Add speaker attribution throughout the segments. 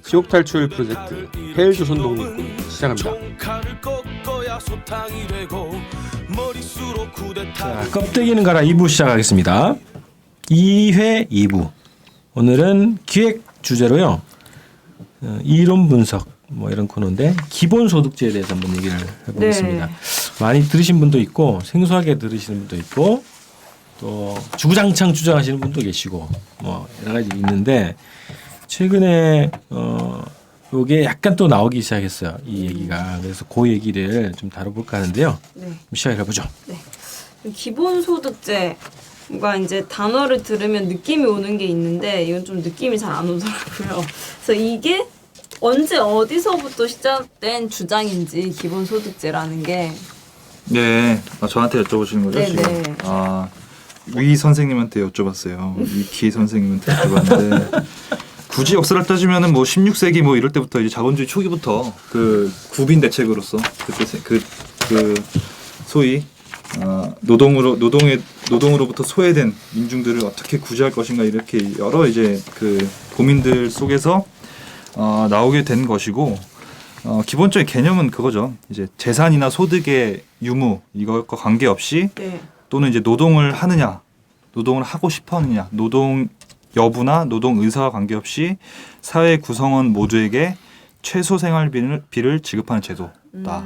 Speaker 1: 지옥 탈출 프로젝트 헬조선 독립군 시작합니다.
Speaker 2: 자, 껍데기는 가라 2부 시작하겠습니다. 2회 2부. 오늘은 기획 주제로요. 이론 분석 뭐 이런 코너인데 기본소득제에 대해서 한번 얘기를 해보겠습니다.
Speaker 3: 네.
Speaker 2: 많이 들으신 분도 있고 생소하게 들으시는 분도 있고 또 주구장창 주장하시는 분도 계시고 뭐 여러 가지 있는데 최근에 요게 약간 또 나오기 시작했어요. 이 얘기가. 그래서 그 얘기를 좀 다뤄볼까 하는데요.
Speaker 3: 네.
Speaker 2: 시작해보죠.
Speaker 3: 네. 기본소득제가 이제 단어를 들으면 느낌이 오는 게 있는데 이건 좀 느낌이 잘 안 오더라고요. 그래서 이게 언제 어디서부터 시작된 주장인지 기본소득제라는 게.
Speaker 4: 네, 저한테 여쭤보시는 거죠?
Speaker 3: 네네.
Speaker 4: 지금? 위 선생님한테 여쭤봤어요. 위키 선생님한테 여쭤봤는데 굳이 역사를 따지면은 뭐 16세기 뭐 이럴 때부터 이제 자본주의 초기부터 그 국빈 대책으로서 그때 그 소위 노동으로부터 소외된 민중들을 어떻게 구제할 것인가 이렇게 여러 이제 그 고민들 속에서 나오게 된 것이고 기본적인 개념은 그거죠. 이제 재산이나 소득의 유무 이것과 관계없이
Speaker 3: 네.
Speaker 4: 또는 이제 노동을 하느냐, 노동을 하고 싶어 하느냐, 노동 여부나 노동 의사와 관계없이 사회 구성원 모두에게 최소 생활비를 지급하는 제도다.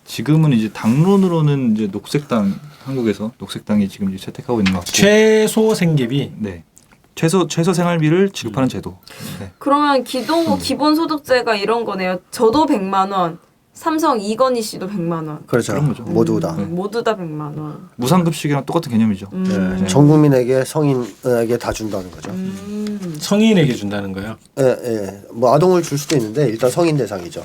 Speaker 4: 지금은 이제 당론으로는 이제 녹색당 한국에서 녹색당이 지금 이제 채택하고 있는 것 같고.
Speaker 2: 최소 생계비.
Speaker 4: 네. 최소 생활비를 지급하는 제도. 네.
Speaker 3: 그러면 기본소득제가 이런 거네요. 저도 100만 원, 삼성 이건희 씨도 100만 원.
Speaker 5: 그렇죠.
Speaker 4: 그런 거죠.
Speaker 5: 모두 다.
Speaker 3: 모두 다 100만 원.
Speaker 4: 무상급식이랑 똑같은 개념이죠.
Speaker 5: 네. 전 국민에게 성인에게 다 준다는 거죠.
Speaker 2: 성인에게 준다는 거예요.
Speaker 5: 예, 예. 뭐 아동을 줄 수도 있는데 일단 성인 대상이죠.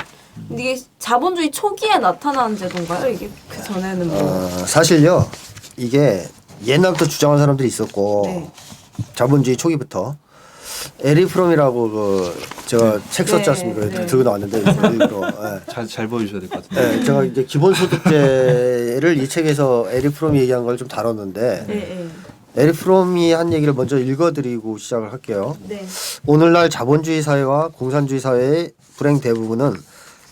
Speaker 3: 근데 이게 자본주의 초기에 나타난 제도인가요? 이게 그 전에는 뭐?
Speaker 5: 사실요. 이게 옛날부터 주장한 사람들이 있었고
Speaker 3: 네.
Speaker 5: 자본주의 초기부터 에리 프롬이라고 제가 책 썼지
Speaker 3: 네,
Speaker 5: 않습니까?
Speaker 3: 네.
Speaker 5: 들고 나왔는데 일부러. 예.
Speaker 4: 잘 보여주셔야 될 것 같은데.
Speaker 5: 예, 제가 이제 기본소득제를 이 책에서 에리 프롬이 얘기한 걸 좀 다뤘는데
Speaker 3: 네,
Speaker 5: 에리 프롬이 한 얘기를 먼저 읽어드리고 시작을 할게요.
Speaker 3: 네.
Speaker 5: 오늘날 자본주의 사회와 공산주의 사회의 불행 대부분은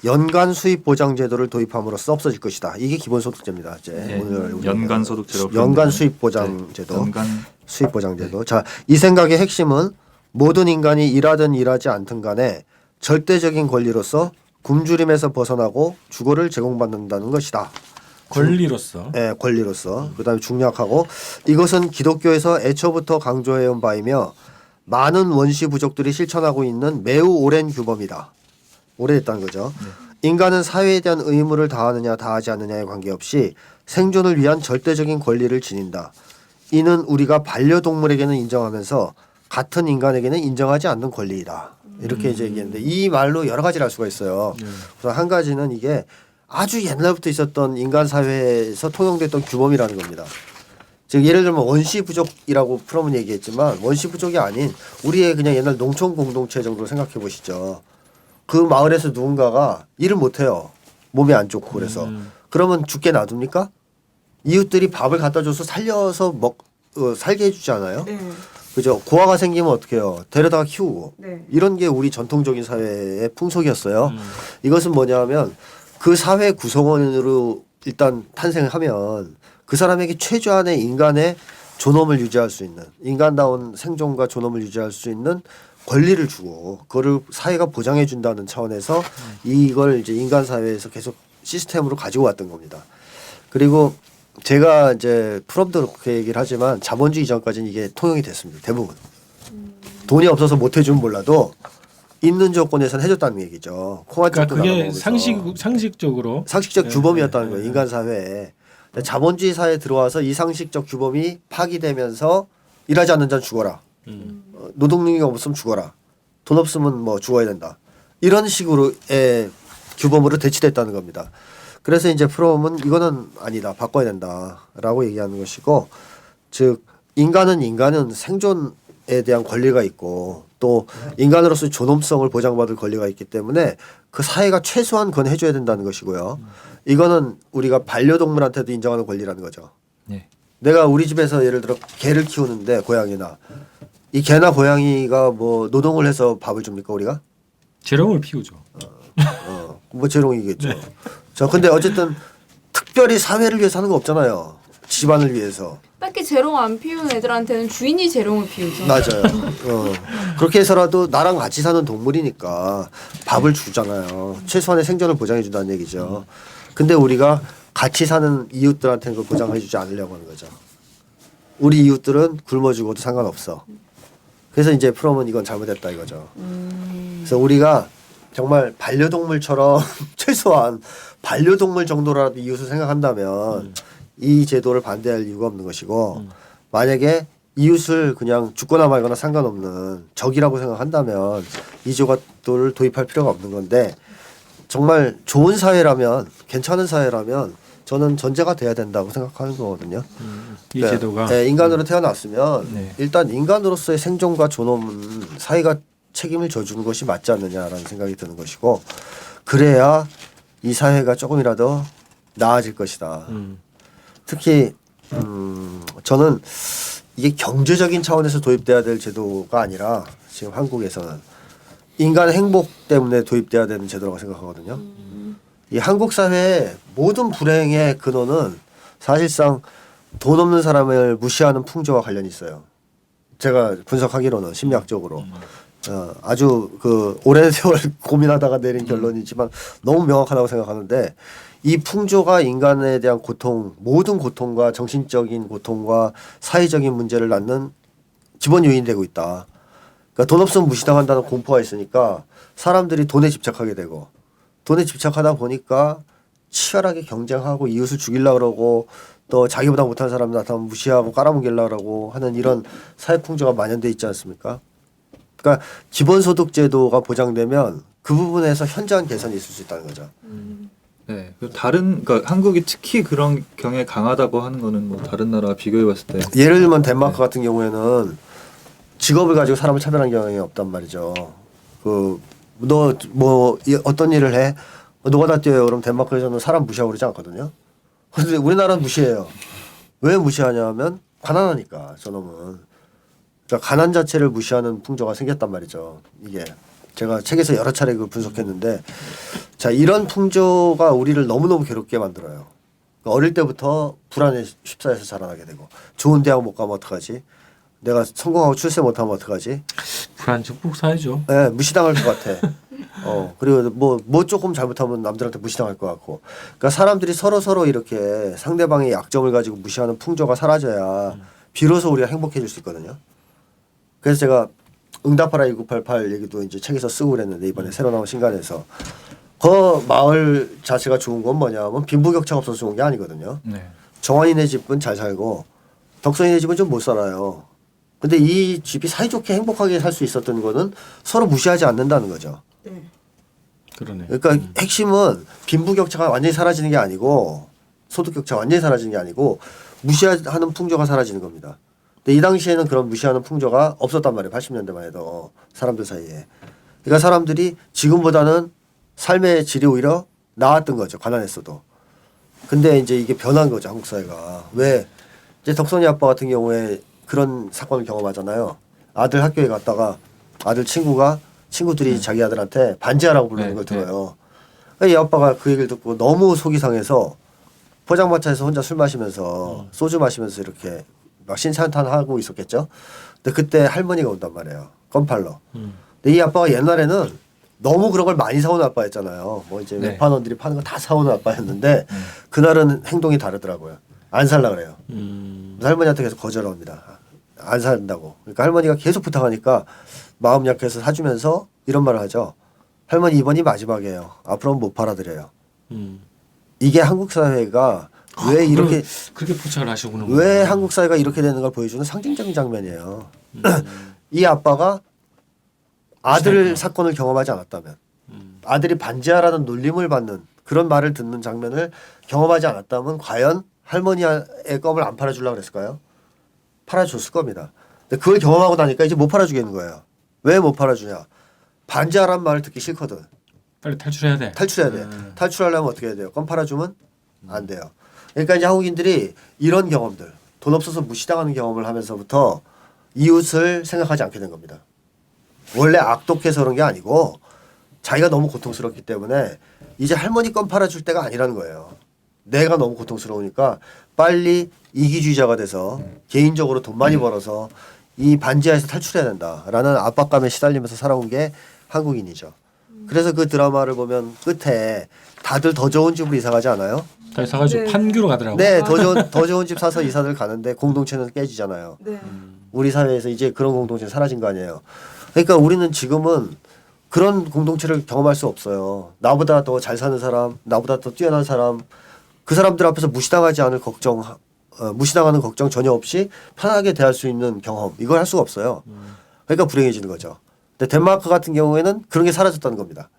Speaker 5: 연간 수입 보장 제도를 도입함으로써 없어질 것이다. 이게 기본소득제입니다. 이제
Speaker 4: 네.
Speaker 5: 오늘 우리가
Speaker 4: 연간 소득제로
Speaker 5: 연간 수입 보장 제도.
Speaker 4: 연간
Speaker 5: 수입 보장 제도. 자, 이 생각의 핵심은 모든 인간이 일하든 일하지 않든 간에 절대적인 권리로서 굶주림에서 벗어나고 주거를 제공받는다는 것이다.
Speaker 2: 권리로서.
Speaker 5: 예, 권리로서. 그다음에 중요하고 이것은 기독교에서 애초부터 강조해온 바이며 많은 원시 부족들이 실천하고 있는 매우 오랜 규범이다. 오래됐다는 거죠. 인간은 사회에 대한 의무를 다하느냐 다하지 않느냐에 관계없이 생존을 위한 절대적인 권리를 지닌다. 이는 우리가 반려동물에게는 인정하면서 같은 인간에게는 인정하지 않는 권리이다. 이렇게 이제 얘기했는데 이 말로 여러 가지를 할 수가 있어요. 그래서 한 가지는 이게 아주 옛날부터 있었던 인간 사회에서 통용됐던 규범이라는 겁니다. 즉 예를 들면 원시 부족이라고 프롬은 얘기했지만 원시 부족이 아닌 우리의 그냥 옛날 농촌 공동체 정도로 생각해 보시죠. 그 마을에서 누군가가 일을 못해요. 몸이 안 좋고 그래서 그러면 죽게 놔둡니까? 이웃들이 밥을 갖다 줘서 살려서 살게 해주지 않아요?
Speaker 3: 네.
Speaker 5: 그죠? 고아가 생기면 어떻게 해요? 데려다가 키우고
Speaker 3: 네.
Speaker 5: 이런 게 우리 전통적인 사회의 풍속이었어요. 이것은 뭐냐면 그 사회 구성원으로 일단 탄생하면 그 사람에게 최소한의 인간의 존엄을 유지할 수 있는 인간다운 생존과 존엄을 유지할 수 있는 권리를 주고 그거를 사회가 보장해 준다는 차원에서 이걸 이제 인간 사회에서 계속 시스템으로 가지고 왔던 겁니다. 그리고 제가 이제 프롬도 그렇게 얘기를 하지만 자본주의 이전까지는 이게 통용이 됐습니다. 대부분. 돈이 없어서 못 해주면 몰라도 있는 조건에서는 해줬다는 얘기죠.
Speaker 2: 그러니까 그게 상식적으로
Speaker 5: 상식적 규범이었다는 거예요. 인간 사회에. 자본주의 사회에 들어와서 이 상식적 규범이 파기되면서 일하지 않는 자는 죽어라. 노동 능력이 없으면 죽어라. 돈 없으면 뭐 죽어야 된다. 이런 식으로의 규범으로 대치됐다는 겁니다. 그래서 이제 프롬은 이거는 아니다. 바꿔야 된다라고 얘기하는 것이고 즉 인간은 생존에 대한 권리가 있고 또 인간으로서 존엄성을 보장받을 권리가 있기 때문에 그 사회가 최소한 그건 해줘야 된다는 것이고요. 이거는 우리가 반려동물한테도 인정하는 권리라는 거죠.
Speaker 4: 네.
Speaker 5: 내가 우리 집에서 예를 들어 개를 키우는데 고양이나 이 개나 고양이가 뭐 노동을 해서 밥을 줍니까 우리가?
Speaker 2: 재롱을 피우죠.
Speaker 5: 뭐 재롱이겠죠.
Speaker 2: 네.
Speaker 5: 자, 근데 어쨌든 특별히 사회를 위해서 하는 거 없잖아요. 집안을 위해서.
Speaker 3: 딱히 재롱 안 피우는 애들한테는 주인이 재롱을 피우죠.
Speaker 5: 맞아요. 그렇게 해서라도 나랑 같이 사는 동물이니까 밥을 주잖아요. 최소한의 생존을 보장해 준다는 얘기죠. 근데 우리가 같이 사는 이웃들한테는 그걸 보장해 주지 않으려고 하는 거죠. 우리 이웃들은 굶어 죽어도 상관없어. 그래서 이제 프롬은 이건 잘못했다 이거죠. 그래서 우리가 정말 반려동물처럼 최소한 반려동물 정도라도 이웃을 생각한다면 이 제도를 반대할 이유가 없는 것이고 만약에 이웃을 그냥 죽거나 말거나 상관없는 적이라고 생각한다면 이 제도를 도입할 필요가 없는 건데 정말 좋은 사회라면 괜찮은 사회라면 저는 전제가 돼야 된다고 생각하는 거거든요.
Speaker 2: 이
Speaker 5: 네.
Speaker 2: 제도가
Speaker 5: 네, 인간으로 태어났으면
Speaker 2: 네.
Speaker 5: 일단 인간으로서의 생존과 존엄은 사회가 책임을 져주는 것이 맞지 않느냐라는 생각이 드는 것이고 그래야 이 사회가 조금이라도 나아질 것이다. 특히 저는 이게 경제적인 차원에서 도입돼야 될 제도가 아니라 지금 한국에서는 인간의 행복 때문에 도입돼야 되는 제도라고 생각하거든요. 이 한국 사회의 모든 불행의 근원은 사실상 돈 없는 사람을 무시하는 풍조와 관련이 있어요. 제가 분석하기로는 심리학적으로 아주 그 오랜 세월 고민하다가 내린 결론이지만 너무 명확하다고 생각하는데 이 풍조가 인간에 대한 고통, 모든 고통과 정신적인 고통과 사회적인 문제를 낳는 기본 요인이 되고 있다. 그러니까 돈 없으면 무시당한다는 공포가 있으니까 사람들이 돈에 집착하게 되고 돈에 집착하다 보니까 치열하게 경쟁하고 이웃을 죽이려고 그러고 또 자기보다 못한 사람 나타나면 무시하고 깔아뭉개려고 그러고 하는 이런 사회 풍조가 만연돼 있지 않습니까? 그러니까 기본소득 제도가 보장되면 그 부분에서 현저한 개선이 있을 수 있다는 거죠.
Speaker 4: 네. 그러니까 한국이 특히 그런 경향이 강하다고 하는 거는 뭐 다른 나라와 비교해 봤을 때
Speaker 5: 예를 들면 덴마크 같은 경우에는 직업을 가지고 사람을 차별하는 경향이 없단 말이죠. 너 뭐 어떤 일을 해? 노가다 뛰어요. 그럼 덴마크에서는 사람 무시하고 그러지 않거든요. 근데 우리나라는 무시해요. 왜 무시하냐면 가난하니까 저놈은. 그러니까 가난 자체를 무시하는 풍조가 생겼단 말이죠. 이게 제가 책에서 여러 차례 그걸 분석했는데 자 이런 풍조가 우리를 너무너무 괴롭게 만들어요. 그러니까 어릴 때부터 불안에 휩싸여서 자라나게 되고 좋은 대학 못 가면 어떡하지? 내가 성공하고 출세 못하면 어떡하지?
Speaker 2: 불안 축복 사회죠.
Speaker 5: 네, 무시당할 것 같아. 그리고 뭐 조금 잘못하면 남들한테 무시당할 것 같고. 그러니까 사람들이 서로 이렇게 상대방의 약점을 가지고 무시하는 풍조가 사라져야 비로소 우리가 행복해질 수 있거든요. 그래서 제가 응답하라 1988 얘기도 이제 책에서 쓰고 그랬는데 이번에 새로 나온 신간에서 그 마을 자체가 좋은 건 뭐냐면 빈부격차가 없어서 좋은 게 아니거든요.
Speaker 4: 네.
Speaker 5: 정원이네 집은 잘 살고 덕선이네 집은 좀 못 살아요. 근데 이 집이 사이좋게 행복하게 살 수 있었던 거는 서로 무시하지 않는다는 거죠.
Speaker 3: 네.
Speaker 2: 그러네.
Speaker 5: 그러니까 핵심은 빈부격차가 완전히 사라지는 게 아니고 소득격차가 완전히 사라지는 게 아니고 무시하는 풍조가 사라지는 겁니다. 근데 이 당시에는 그런 무시하는 풍조가 없었단 말이에요. 80년대만 해도 사람들 사이에. 그러니까 사람들이 지금보다는 삶의 질이 오히려 나았던 거죠. 가난했어도. 근데 이제 이게 변한 거죠. 한국 사회가. 왜? 이제 덕선이 아빠 같은 경우에 그런 사건을 경험하잖아요. 아들 학교에 갔다가 아들 친구들이 자기 아들한테 반지하라고 부르는
Speaker 4: 네,
Speaker 5: 걸 들어요. 그러니까 이 아빠가 그 얘기를 듣고 너무 속이 상해서 포장마차에서 혼자 술 마시면서 소주 마시면서 이렇게 막 신찬탄하고 있었겠죠. 근데 그때 할머니가 온단 말이에요. 건팔러. 근데 이 아빠가 옛날에는 너무 그런 걸 많이 사오는 아빠였잖아요. 뭐 이제
Speaker 4: 네.
Speaker 5: 외판원들이 파는 거 다 사오는 아빠였는데 그날은 행동이 다르더라고요. 안 살라 그래요. 그래서 할머니한테 계속 거절합니다. 안 산다고. 그러니까 할머니가 계속 부탁하니까 마음 약해서 사주면서 이런 말을 하죠. 할머니 이번이 마지막이에요. 앞으로는 못 팔아드려요. 이게 한국 사회가 왜 이렇게
Speaker 2: 그렇게 포착을 하시구나.
Speaker 5: 왜 한국 사회가 이렇게 되는 걸 보여주는 상징적인 장면이에요. 이 아빠가 아들 사건을 경험하지 않았다면 아들이 반지하라는 놀림을 받는 그런 말을 듣는 장면을 경험하지 않았다면 과연 할머니의 껌을 안 팔아주려고 그랬을까요? 팔아줬을 겁니다. 근데 그걸 경험하고 나니까 이제 못 팔아주겠는 거예요. 왜 못 팔아주냐? 반지하라는 말을 듣기 싫거든.
Speaker 2: 빨리 탈출해야 돼.
Speaker 5: 탈출해야 돼. 탈출하려면 어떻게 해야 돼요? 껌 팔아주면 안 돼요. 그러니까 이제 한국인들이 이런 경험들, 돈 없어서 무시당하는 경험을 하면서부터 이웃을 생각하지 않게 된 겁니다. 원래 악독해서 그런 게 아니고 자기가 너무 고통스럽기 때문에 이제 할머니 건 팔아줄 때가 아니라는 거예요. 내가 너무 고통스러우니까 빨리 이기주의자가 돼서 개인적으로 돈 많이 벌어서 이 반지하에서 탈출해야 된다라는 압박감에 시달리면서 살아온 게 한국인이죠. 그래서 그 드라마를 보면 끝에 다들 더 좋은 집으로 이사 가지 않아요?
Speaker 2: 다 사가지고
Speaker 3: 네.
Speaker 2: 판교로 가더라고.
Speaker 5: 네, 더 좋은 집 사서 이사들 가는데 공동체는 깨지잖아요.
Speaker 3: 네.
Speaker 5: 우리 사회에서 이제 그런 공동체는 사라진 거 아니에요. 그러니까 우리는 지금은 그런 공동체를 경험할 수 없어요. 나보다 더 잘 사는 사람, 나보다 더 뛰어난 사람, 그 사람들 앞에서 무시당하지 않을 걱정, 무시당하는 걱정 전혀 없이 편하게 대할 수 있는 경험, 이걸 할 수가 없어요. 그러니까 불행해지는 거죠. 근데 덴마크 같은 경우에는 그런 게 사라졌다는 겁니다.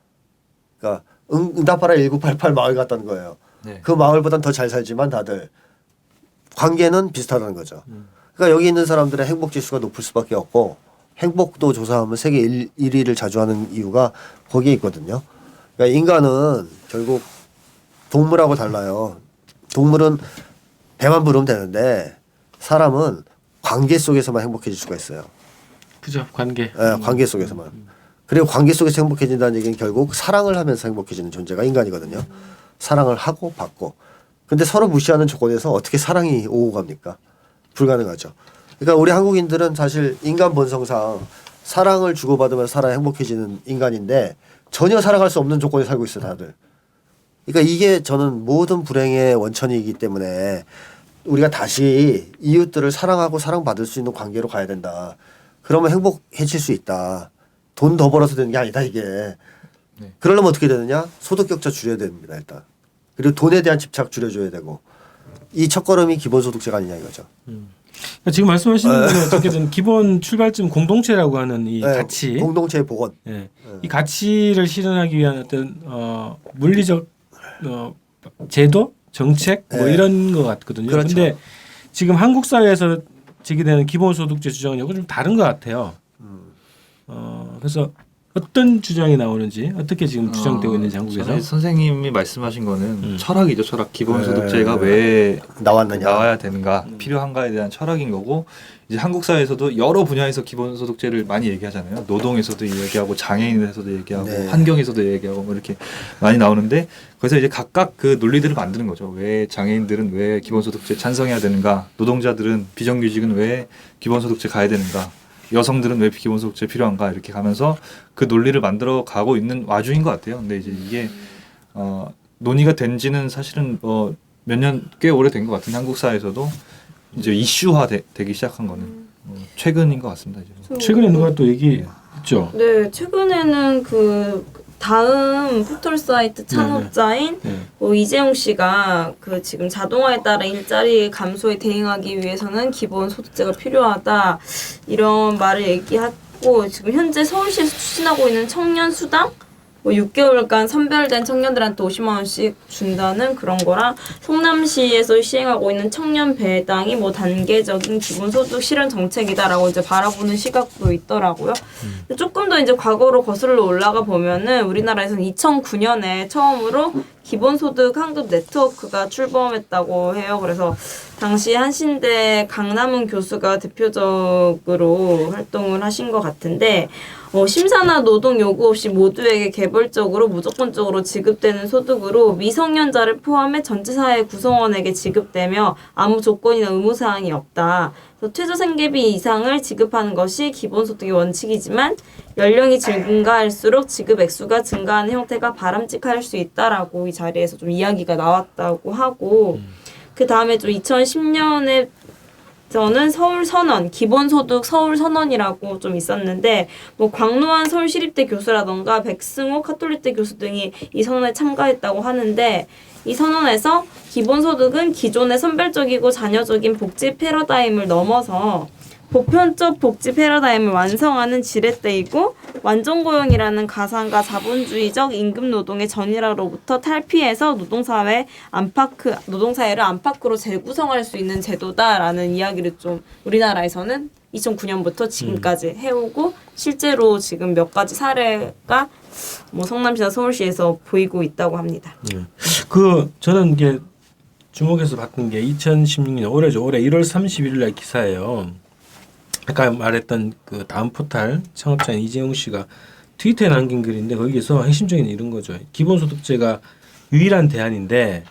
Speaker 5: 그러니까 응답하라 1988 마을 같다는 거예요.
Speaker 4: 네.
Speaker 5: 그 마을보단 더 잘 살지만 다들 관계는 비슷하다는 거죠. 그러니까 여기 있는 사람들의 행복 지수가 높을 수밖에 없고 행복도 조사하면 세계 1위를 자주 하는 이유가 거기에 있거든요. 그러니까 인간은 결국 동물하고 달라요. 동물은 배만 부르면 되는데 사람은 관계 속에서만 행복해질 수가 있어요.
Speaker 2: 그죠. 관계.
Speaker 5: 예, 관계 속에서만. 그리고 관계 속에서 행복해진다는 얘기는 결국 사랑을 하면서 행복해지는 존재가 인간이거든요. 사랑을 하고 받고. 근데 서로 무시하는 조건에서 어떻게 사랑이 오고 갑니까? 불가능하죠. 그러니까 우리 한국인들은 사실 인간 본성상 사랑을 주고받으면서 살아야 행복해지는 인간인데 전혀 사랑할 수 없는 조건에 살고 있어요, 다들. 그러니까 이게 저는 모든 불행의 원천이기 때문에 우리가 다시 이웃들을 사랑하고 사랑받을 수 있는 관계로 가야 된다. 그러면 행복해질 수 있다. 돈 더 벌어서 되는 게 아니다, 이게.
Speaker 4: 네.
Speaker 5: 그러려면 어떻게 되느냐? 소득 격차 줄여야 됩니다, 일단. 그리고 돈에 대한 집착 줄여줘야 되고. 이 첫걸음이 기본소득제가 아니냐 이거죠.
Speaker 2: 그러니까 지금 말씀하시는 건 어떻게든 기본 출발점 공동체라고 하는 이
Speaker 5: 네,
Speaker 2: 가치.
Speaker 5: 공동체의 복원.
Speaker 2: 예. 이 가치를 실현하기 위한 어떤 물리적 제도, 정책 뭐
Speaker 5: 네.
Speaker 2: 이런 것 같거든요.
Speaker 5: 그렇죠.
Speaker 2: 그런데 지금 한국 사회에서 제기되는 기본소득제 주장은 요거 좀 다른 것 같아요. 그래서 어떤 주장이 나오는지 어떻게 지금 주장되고 있는지 한국에서
Speaker 4: 저희 선생님이 말씀하신 거는 철학이죠. 철학. 기본소득제가
Speaker 5: 네.
Speaker 4: 왜
Speaker 5: 나왔느냐.
Speaker 4: 나와야 되는가, 필요한가에 대한 철학인 거고, 이제 한국 사회에서도 여러 분야에서 기본소득제를 많이 얘기하잖아요. 노동에서도 얘기하고, 장애인에서도 얘기하고,
Speaker 5: 네.
Speaker 4: 환경에서도 얘기하고, 뭐 이렇게 많이 나오는데, 그래서 이제 각각 그 논리들을 만드는 거죠. 왜 장애인들은 왜 기본소득제 찬성해야 되는가, 노동자들은 비정규직은 왜 기본소득제 가야 되는가, 여성들은 왜 기본소득제 필요한가, 이렇게 가면서 그 논리를 만들어 가고 있는 와중인 것 같아요. 근데 이제 이게 논의가 된 지는 사실은 몇 년 꽤 오래된 것 같은데, 한국 사회에서도 이제 이슈화 되기 시작한 거는 최근인 것 같습니다. 이제.
Speaker 2: 최근에 누가 또 얘기했죠.
Speaker 3: 네, 최근에는 그 다음 포털 사이트 창업자인
Speaker 2: 네.
Speaker 3: 이재용 씨가 그 지금 자동화에 따라 일자리 감소에 대응하기 위해서는 기본 소득제가 필요하다 이런 말을 얘기하고, 지금 현재 서울시에서 추진하고 있는 청년 수당 6개월간 선별된 청년들한테 50만 원씩 준다는 그런 거랑, 성남시에서 시행하고 있는 청년 배당이 단계적인 기본소득 실현 정책이다라고 이제 바라보는 시각도 있더라고요. 조금 더 이제 과거로 거슬러 올라가 보면은 우리나라에서는 2009년에 처음으로 기본소득 환급 네트워크가 출범했다고 해요. 그래서 당시 한신대 강남훈 교수가 대표적으로 활동을 하신 것 같은데, 심사나 노동 요구 없이 모두에게 개별적으로 무조건적으로 지급되는 소득으로 미성년자를 포함해 전체 사회 구성원에게 지급되며 아무 조건이나 의무사항이 없다. 최저생계비 이상을 지급하는 것이 기본소득의 원칙이지만 연령이 증가할수록 지급 액수가 증가하는 형태가 바람직할 수 있다라고 이 자리에서 좀 이야기가 나왔다고 하고, 그 다음에 좀 2010년에 저는 서울선언, 기본소득 서울선언이라고 좀 있었는데, 광노한 서울시립대 교수라던가 백승호 카톨릭대 교수 등이 이 선언에 참가했다고 하는데, 이 선언에서 기본소득은 기존의 선별적이고 잔여적인 복지 패러다임을 넘어서 보편적 복지 패러다임을 완성하는 지렛대이고, 완전고용이라는 가상과 자본주의적 임금노동의 전일화로부터 탈피해서 노동사회를 안팎으로 재구성할 수 있는 제도다라는 이야기를 좀 우리나라에서는 2009년부터 지금까지 해오고, 실제로 지금 몇 가지 사례가 성남시나 서울시에서 보이고 있다고 합니다.
Speaker 2: 저는 이게 주목해서 봤던 게 2016년 올해죠. 올해 1월 31일 날 기사예요. 아까 말했던 그 다음 포탈 창업자인 이재용 씨가 트위터에 남긴 글인데 거기에서 핵심적인 이런 거죠. 기본소득제가 유일한 대안인데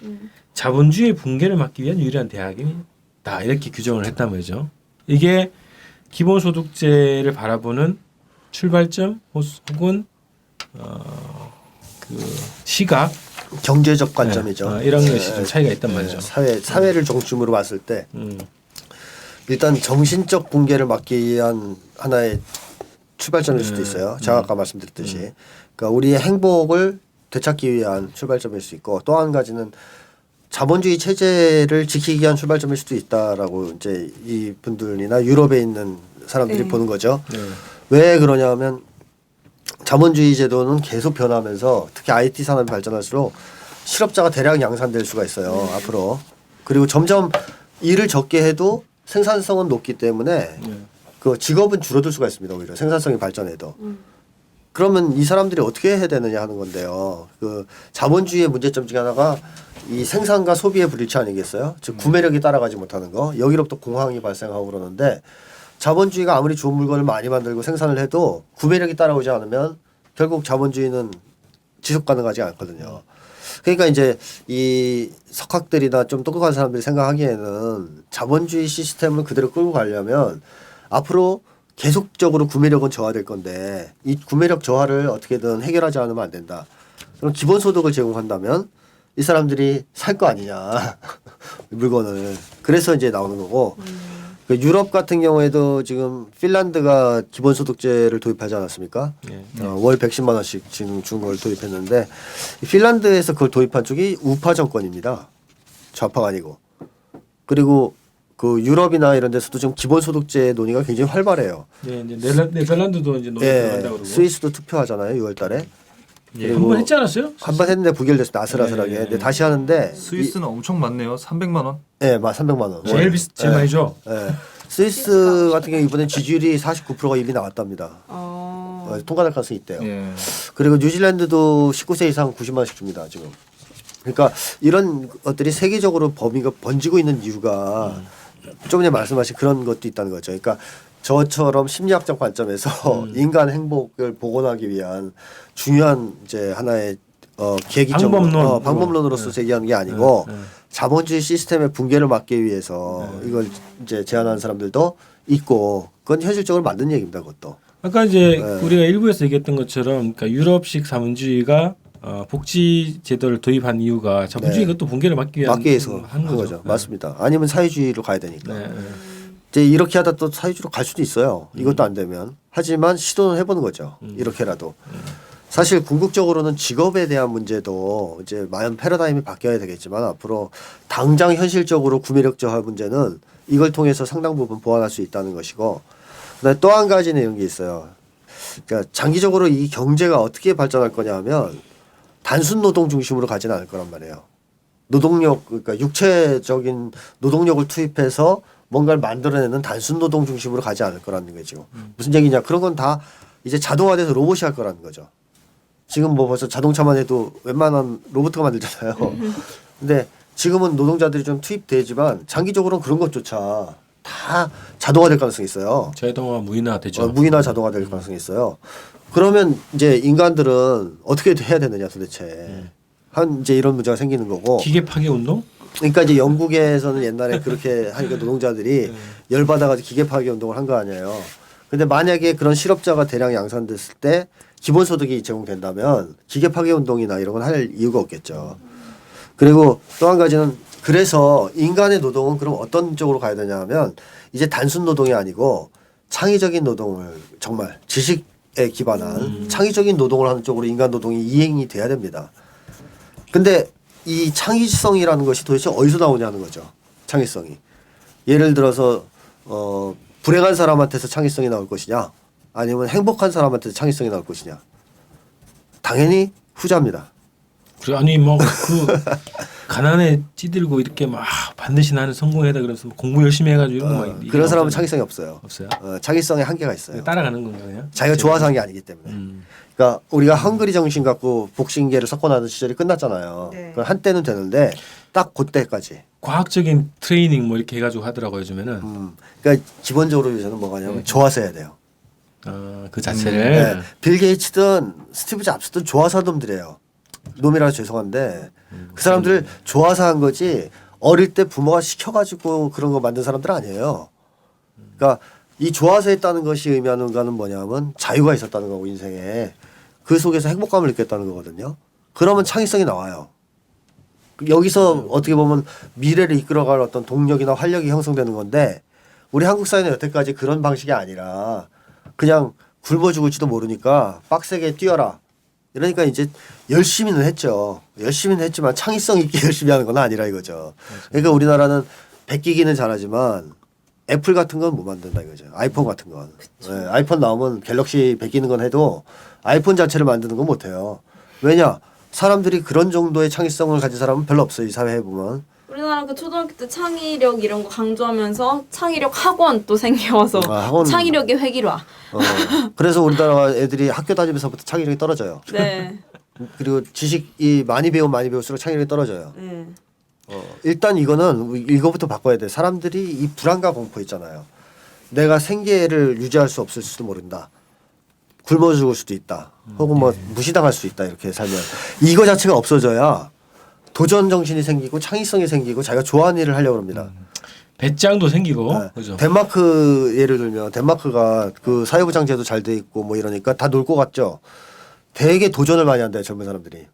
Speaker 2: 자본주의 붕괴를 막기 위한 유일한 대안이다 이렇게 규정을 했단 말이죠. 이게 기본소득제를 바라보는 출발점 혹은 그 시각
Speaker 5: 경제적 관점이죠.
Speaker 2: 네. 이런 것이 좀 차이가 있단 말이죠.
Speaker 5: 사회를 중심으로 봤을 때 일단 정신적 붕괴를 막기 위한 하나의 출발점일 수도 있어요. 제가 아까 말씀드렸듯이. 그러니까 우리의 행복을 되찾기 위한 출발점일 수 있고 또 한 가지는 자본주의 체제를 지키기 위한 출발점일 수도 있다라고 이제 이 분들이나 유럽에 있는 사람들이
Speaker 3: 네.
Speaker 5: 보는 거죠.
Speaker 2: 네.
Speaker 5: 왜 그러냐면 자본주의 제도는 계속 변하면서 특히 IT 산업이 발전할수록 실업자가 대량 양산될 수가 있어요. 앞으로. 그리고 점점 일을 적게 해도 생산성은 높기 때문에 그 직업은 줄어들 수가 있습니다. 오히려 생산성이 발전해도. 그러면 이 사람들이 어떻게 해야 되느냐 하는 건데요. 그 자본주의의 문제점 중에 하나가 이 생산과 소비의 불일치 아니겠어요? 즉 구매력이 따라가지 못하는 거. 여기로부터 공황이 발생하고 그러는데 자본주의가 아무리 좋은 물건을 많이 만들고 생산을 해도 구매력이 따라오지 않으면 결국 자본주의는 지속 가능하지 않거든요. 그러니까 이제 이 석학들이나 좀 똑똑한 사람들이 생각하기에는 자본주의 시스템을 그대로 끌고 가려면 앞으로 계속적으로 구매력은 저하될 건데 이 구매력 저하를 어떻게든 해결하지 않으면 안 된다. 그럼 기본소득을 제공한다면 이 사람들이 살 거 아니냐 물건을. 그래서 이제 나오는 거고 그 유럽 같은 경우에도 지금 핀란드가 기본소득제를 도입하지 않았습니까? 월 110만 원씩 지금 준 걸 도입했는데 핀란드에서 그걸 도입한 쪽이 우파 정권입니다. 좌파가 아니고. 그리고 그 유럽이나 이런 데서도 지금 기본소득제 논의가 굉장히 활발해요.
Speaker 2: 네, 이제 네덜란드도 이제 논의 들어간다고 그러고.
Speaker 5: 스위스도 투표하잖아요. 6월달에.
Speaker 2: 예, 한번 했지 않았어요?
Speaker 5: 한 번 했는데 부결됐습니다. 아슬아슬하게.
Speaker 2: 네.
Speaker 5: 근데 다시 하는데
Speaker 4: 스위스는 엄청 많네요. 300만 원.
Speaker 5: 예, 300만 원.
Speaker 2: 제일 많이죠.
Speaker 5: 예. 스위스 같은 경우 이번에 지지율이 49%가 이미 나왔답니다. 통과될 가능성이 있대요.
Speaker 4: 예.
Speaker 5: 그리고 뉴질랜드도 19세 이상 90만 원씩 줍니다. 지금. 그러니까 이런 것들이 세계적으로 범위가 번지고 있는 이유가 좀 전에 말씀하신 그런 것도 있다는 거죠. 그러니까 저처럼 심리학적 관점에서 인간 행복을 복원하기 위한 중요한 이제 하나의 계기점 방법론으로서 제기하는 게 아니고 자본주의 시스템의 붕괴를 막기 위해서 이걸 이제 제안하는 사람들도 있고 그건 현실적으로 맞는 얘기입니다. 그것도.
Speaker 2: 아까 이제 우리가 일부에서 얘기했던 것처럼 그러니까 유럽식 자본주의가 복지 제도를 도입한 이유가 자본주의 이것도 붕괴를 막기
Speaker 5: 위해서
Speaker 2: 한 거죠. 네.
Speaker 5: 맞습니다. 아니면 사회주의로 가야 되니까.
Speaker 2: 네.
Speaker 5: 이제 이렇게 하다 또 사회주의로 갈 수도 있어요. 이것도 안 되면. 하지만 시도는 해보는 거죠. 이렇게라도. 사실 궁극적으로는 직업에 대한 문제도 이제 많은 패러다임이 바뀌어야 되겠지만 앞으로 당장 현실적으로 구매력 저하 문제는 이걸 통해서 상당 부분 보완할 수 있다는 것이고 그다음에 또 한 가지는 이런 게 있어요. 그러니까 장기적으로 이 경제가 어떻게 발전할 거냐 하면 단순 노동 중심으로 가지는 않을 거란 말이에요. 노동력 그러니까 육체적인 노동력을 투입해서 뭔가를 만들어내는 단순 노동 중심으로 가지 않을 거라는 거죠. 무슨 얘기냐? 그런 건 다 이제 자동화돼서 로봇이 할 거라는 거죠. 지금 뭐 벌써 자동차만 해도 웬만한 로봇가 만들잖아요. 근데 지금은 노동자들이 좀 투입되지만 장기적으로는 그런 것조차 다 자동화될 가능성이 있어요.
Speaker 2: 자동화 무인화 되죠.
Speaker 5: 무인화 자동화될 가능성이 있어요. 그러면 이제 인간들은 어떻게 해야 되느냐 도대체. 한 이제 이런 문제가 생기는 거고.
Speaker 2: 기계 파괴 운동?
Speaker 5: 그러니까 이제 영국에서는 옛날에 그렇게 하니까 노동자들이 열받아가지고 기계 파괴 운동을 한 거 아니에요. 근데 만약에 그런 실업자가 대량 양산됐을 때 기본소득이 제공된다면 기계 파괴 운동이나 이런 건 할 이유가 없겠죠. 그리고 또 한 가지는 그래서 인간의 노동은 그럼 어떤 쪽으로 가야 되냐 하면 이제 단순 노동이 아니고 창의적인 노동을 정말 지식에 기반한 창의적인 노동을 하는 쪽으로 인간 노동이 이행이 돼야 됩니다. 근데 이 창의성이라는 것이 도대체 어디서 나오냐는 거죠. 창의성이. 예를 들어서 불행한 사람한테서 창의성이 나올 것이냐 아니면 행복한 사람한테서 창의성이 나올 것이냐. 당연히 후자입니다.
Speaker 2: 그래 아니 뭐 그 가난에 찌들고 이렇게 막 반드시 나는 성공해야 돼 그래서 공부 열심히 해가지고 이런 거 막
Speaker 5: 그런 사람은 창의성이 없어요.
Speaker 2: 없어요.
Speaker 5: 창의성에 한계가 있어요.
Speaker 2: 따라가는 건가요?
Speaker 5: 자기가 좋아서 한 게 아니기 때문에. 그러니까 우리가 헝그리 정신 갖고 복싱계를 섞어나는 시절이 끝났잖아요.
Speaker 3: 네.
Speaker 5: 그건 한때는 되는데 딱 그때까지.
Speaker 2: 과학적인 트레이닝 뭐 이렇게 해가지고 하더라고요 요즘에는.
Speaker 5: 그러니까 기본적으로 저는 뭐가 하냐면 좋아서 해야 돼요.
Speaker 2: 그 자체를.
Speaker 5: 네. 빌 게이츠든 스티브 잡스든 좋아서 한 놈들이에요. 놈이라 죄송한데 그 사람들 좋아서 한 거지 어릴 때 부모가 시켜가지고 그런 거 만든 사람들 아니에요. 그러니까 이 좋아서 했다는 것이 의미하는 거는 뭐냐면 자유가 있었다는 거고 인생에 그 속에서 행복감을 느꼈다는 거거든요. 그러면 창의성이 나와요. 여기서 어떻게 보면 미래를 이끌어갈 어떤 동력이나 활력이 형성되는 건데 우리 한국 사회는 여태까지 그런 방식이 아니라 그냥 굶어 죽을지도 모르니까 빡세게 뛰어라. 이러니까 이제 열심히는 했죠. 열심히는 했지만 창의성 있게 열심히 하는 건 아니라 이거죠. 그러니까 우리나라는 베끼기는 잘하지만 애플 같은 건 못 만든다 이거죠. 아이폰 같은 건. 네, 아이폰 나오면 갤럭시 베끼는 건 해도 아이폰 자체를 만드는 건 못해요. 왜냐? 사람들이 그런 정도의 창의성을 가진 사람은 별로 없어요. 이 사회에 보면.
Speaker 3: 우리나라 그 초등학교 때 창의력 이런 거 강조하면서 창의력 학원 또 생겨서
Speaker 5: 학원.
Speaker 3: 창의력의 획일화.
Speaker 5: 그래서 우리나라 애들이 학교 다니면서부터 창의력이 떨어져요.
Speaker 3: 네.
Speaker 5: 그리고 지식이 많이 배울수록 창의력이 떨어져요.
Speaker 3: 네.
Speaker 5: 일단 이거부터 바꿔야 돼. 사람들이 이 불안과 공포 있잖아요. 내가 생계를 유지할 수 없을지도 모른다. 굶어 죽을 수도 있다. 혹은 뭐 무시당할 수 있다. 이렇게 살면 이거 자체가 없어져야 도전 정신이 생기고 창의성이 생기고 자기가 좋아하는 일을 하려고 합니다.
Speaker 2: 배짱도 생기고.
Speaker 5: 네.
Speaker 2: 그죠.
Speaker 5: 덴마크 예를 들면 덴마크가 그 사회보장 제도 잘 돼 있고 뭐 이러니까 다 놀 것 같죠. 되게 도전을 많이 한대요. 젊은 사람들이.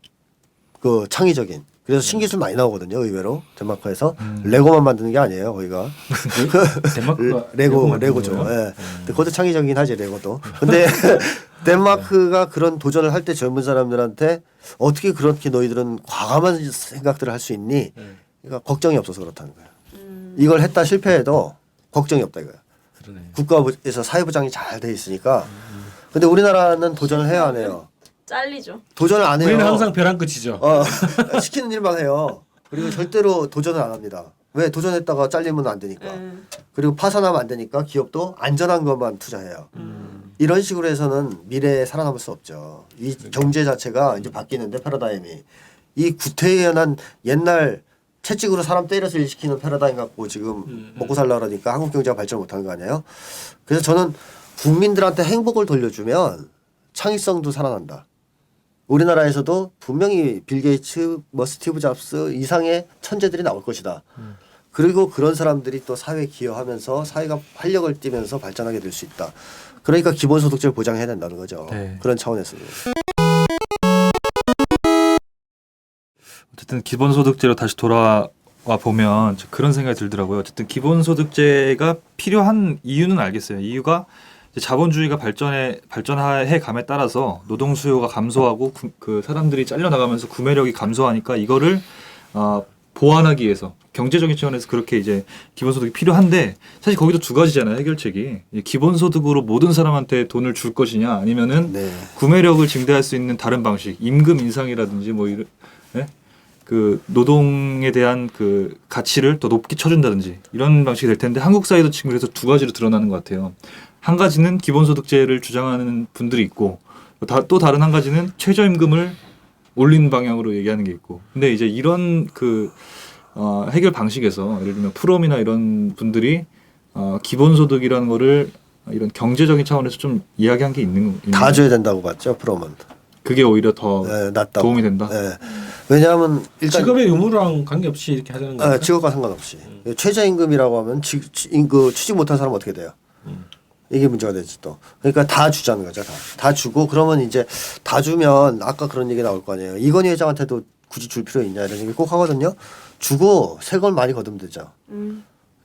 Speaker 5: 그 창의적인. 그래서 신기술 많이 나오거든요. 의외로 덴마크에서 레고만 만드는 게 아니에요. 거기가
Speaker 2: 덴마크가
Speaker 5: 레고죠. 예. 근데 그것도 창의적이긴 하지 레고도. 근데 덴마크가 그런 도전을 할 때 젊은 사람들한테 어떻게 그렇게 너희들은 과감한 생각들을 할 수 있니? 그러니까 걱정이 없어서 그렇다는 거예요. 이걸 했다 실패해도 걱정이 없다 이거야.
Speaker 2: 그러네.
Speaker 5: 국가에서 사회보장이 잘 돼 있으니까. 근데 우리나라는 도전을 해야 안 해요.
Speaker 3: 잘리죠.
Speaker 5: 도전을 안 해요.
Speaker 2: 우리는 항상 벼랑 끝이죠.
Speaker 5: 시키는 일만 해요. 그리고 절대로 도전을 안 합니다. 왜? 도전했다가 잘리면 안 되니까. 그리고 파산하면 안 되니까 기업도 안전한 것만 투자해요. 이런 식으로 해서는 미래에 살아남을 수 없죠. 이 경제 자체가 이제 바뀌는데 패러다임이. 이 구태연한 옛날 채찍으로 사람 때려서 일 시키는 패러다임 갖고 지금 먹고 살라 그러니까 한국 경제가 발전 못하는 거 아니에요? 그래서 저는 국민들한테 행복을 돌려주면 창의성도 살아난다. 우리나라에서도 분명히 빌 게이츠, 뭐 스티브 잡스 이상의 천재들이 나올 것이다. 그리고 그런 사람들이 또 사회에 기여하면서 사회가 활력을 띠면서 발전하게 될 수 있다. 그러니까 기본소득제를 보장해야 된다는 거죠.
Speaker 2: 네.
Speaker 5: 그런 차원에서.
Speaker 4: 어쨌든 기본소득제로 다시 돌아와 보면 그런 생각이 들더라고요. 어쨌든 기본소득제가 필요한 이유는 알겠어요. 이유가 자본주의가 발전해 감에 따라서 노동 수요가 감소하고 그 사람들이 잘려나가면서 구매력이 감소하니까 이거를 보완하기 위해서 경제적인 차원에서 그렇게 이제 기본소득이 필요한데 사실 거기도 두 가지잖아요. 해결책이 기본소득으로 모든 사람한테 돈을 줄 것이냐 아니면은
Speaker 5: 네.
Speaker 4: 구매력을 증대할 수 있는 다른 방식 임금 인상이라든지 뭐 이런 그 노동에 대한 그 가치를 더 높게 쳐준다든지 이런 방식이 될 텐데 한국 사회도 지금 그래서 두 가지로 드러나는 것 같아요. 한 가지는 기본소득제를 주장하는 분들이 있고 또 다른 한 가지는 최저임금을 올리는 방향으로 얘기하는 게 있고 근데 이제 이런 그 해결 방식에서 예를 들면 프롬이나 이런 분들이 기본소득이라는 거를 이런 경제적인 차원에서 좀 이야기한 게 있는
Speaker 5: 다 줘야 된다고 봤죠. 프롬은.
Speaker 4: 그게 오히려 더
Speaker 5: 낫다고.
Speaker 4: 도움이 된다.
Speaker 5: 네. 왜냐하면 일단
Speaker 2: 직업의 의무랑 관계없이 이렇게 하자는 거예요.
Speaker 5: 직업과 상관없이 최저임금이라고 하면 취직 못한 사람은 어떻게 돼요? 이게 문제가 되지 또. 그러니까 다 주자는 거죠. 다 주고 그러면 이제 다 주면 아까 그런 얘기 나올 거 아니에요. 이건희 회장한테도 굳이 줄 필요 있냐 이런 얘기 꼭 하거든요. 주고 새 걸 많이 거두면 되죠.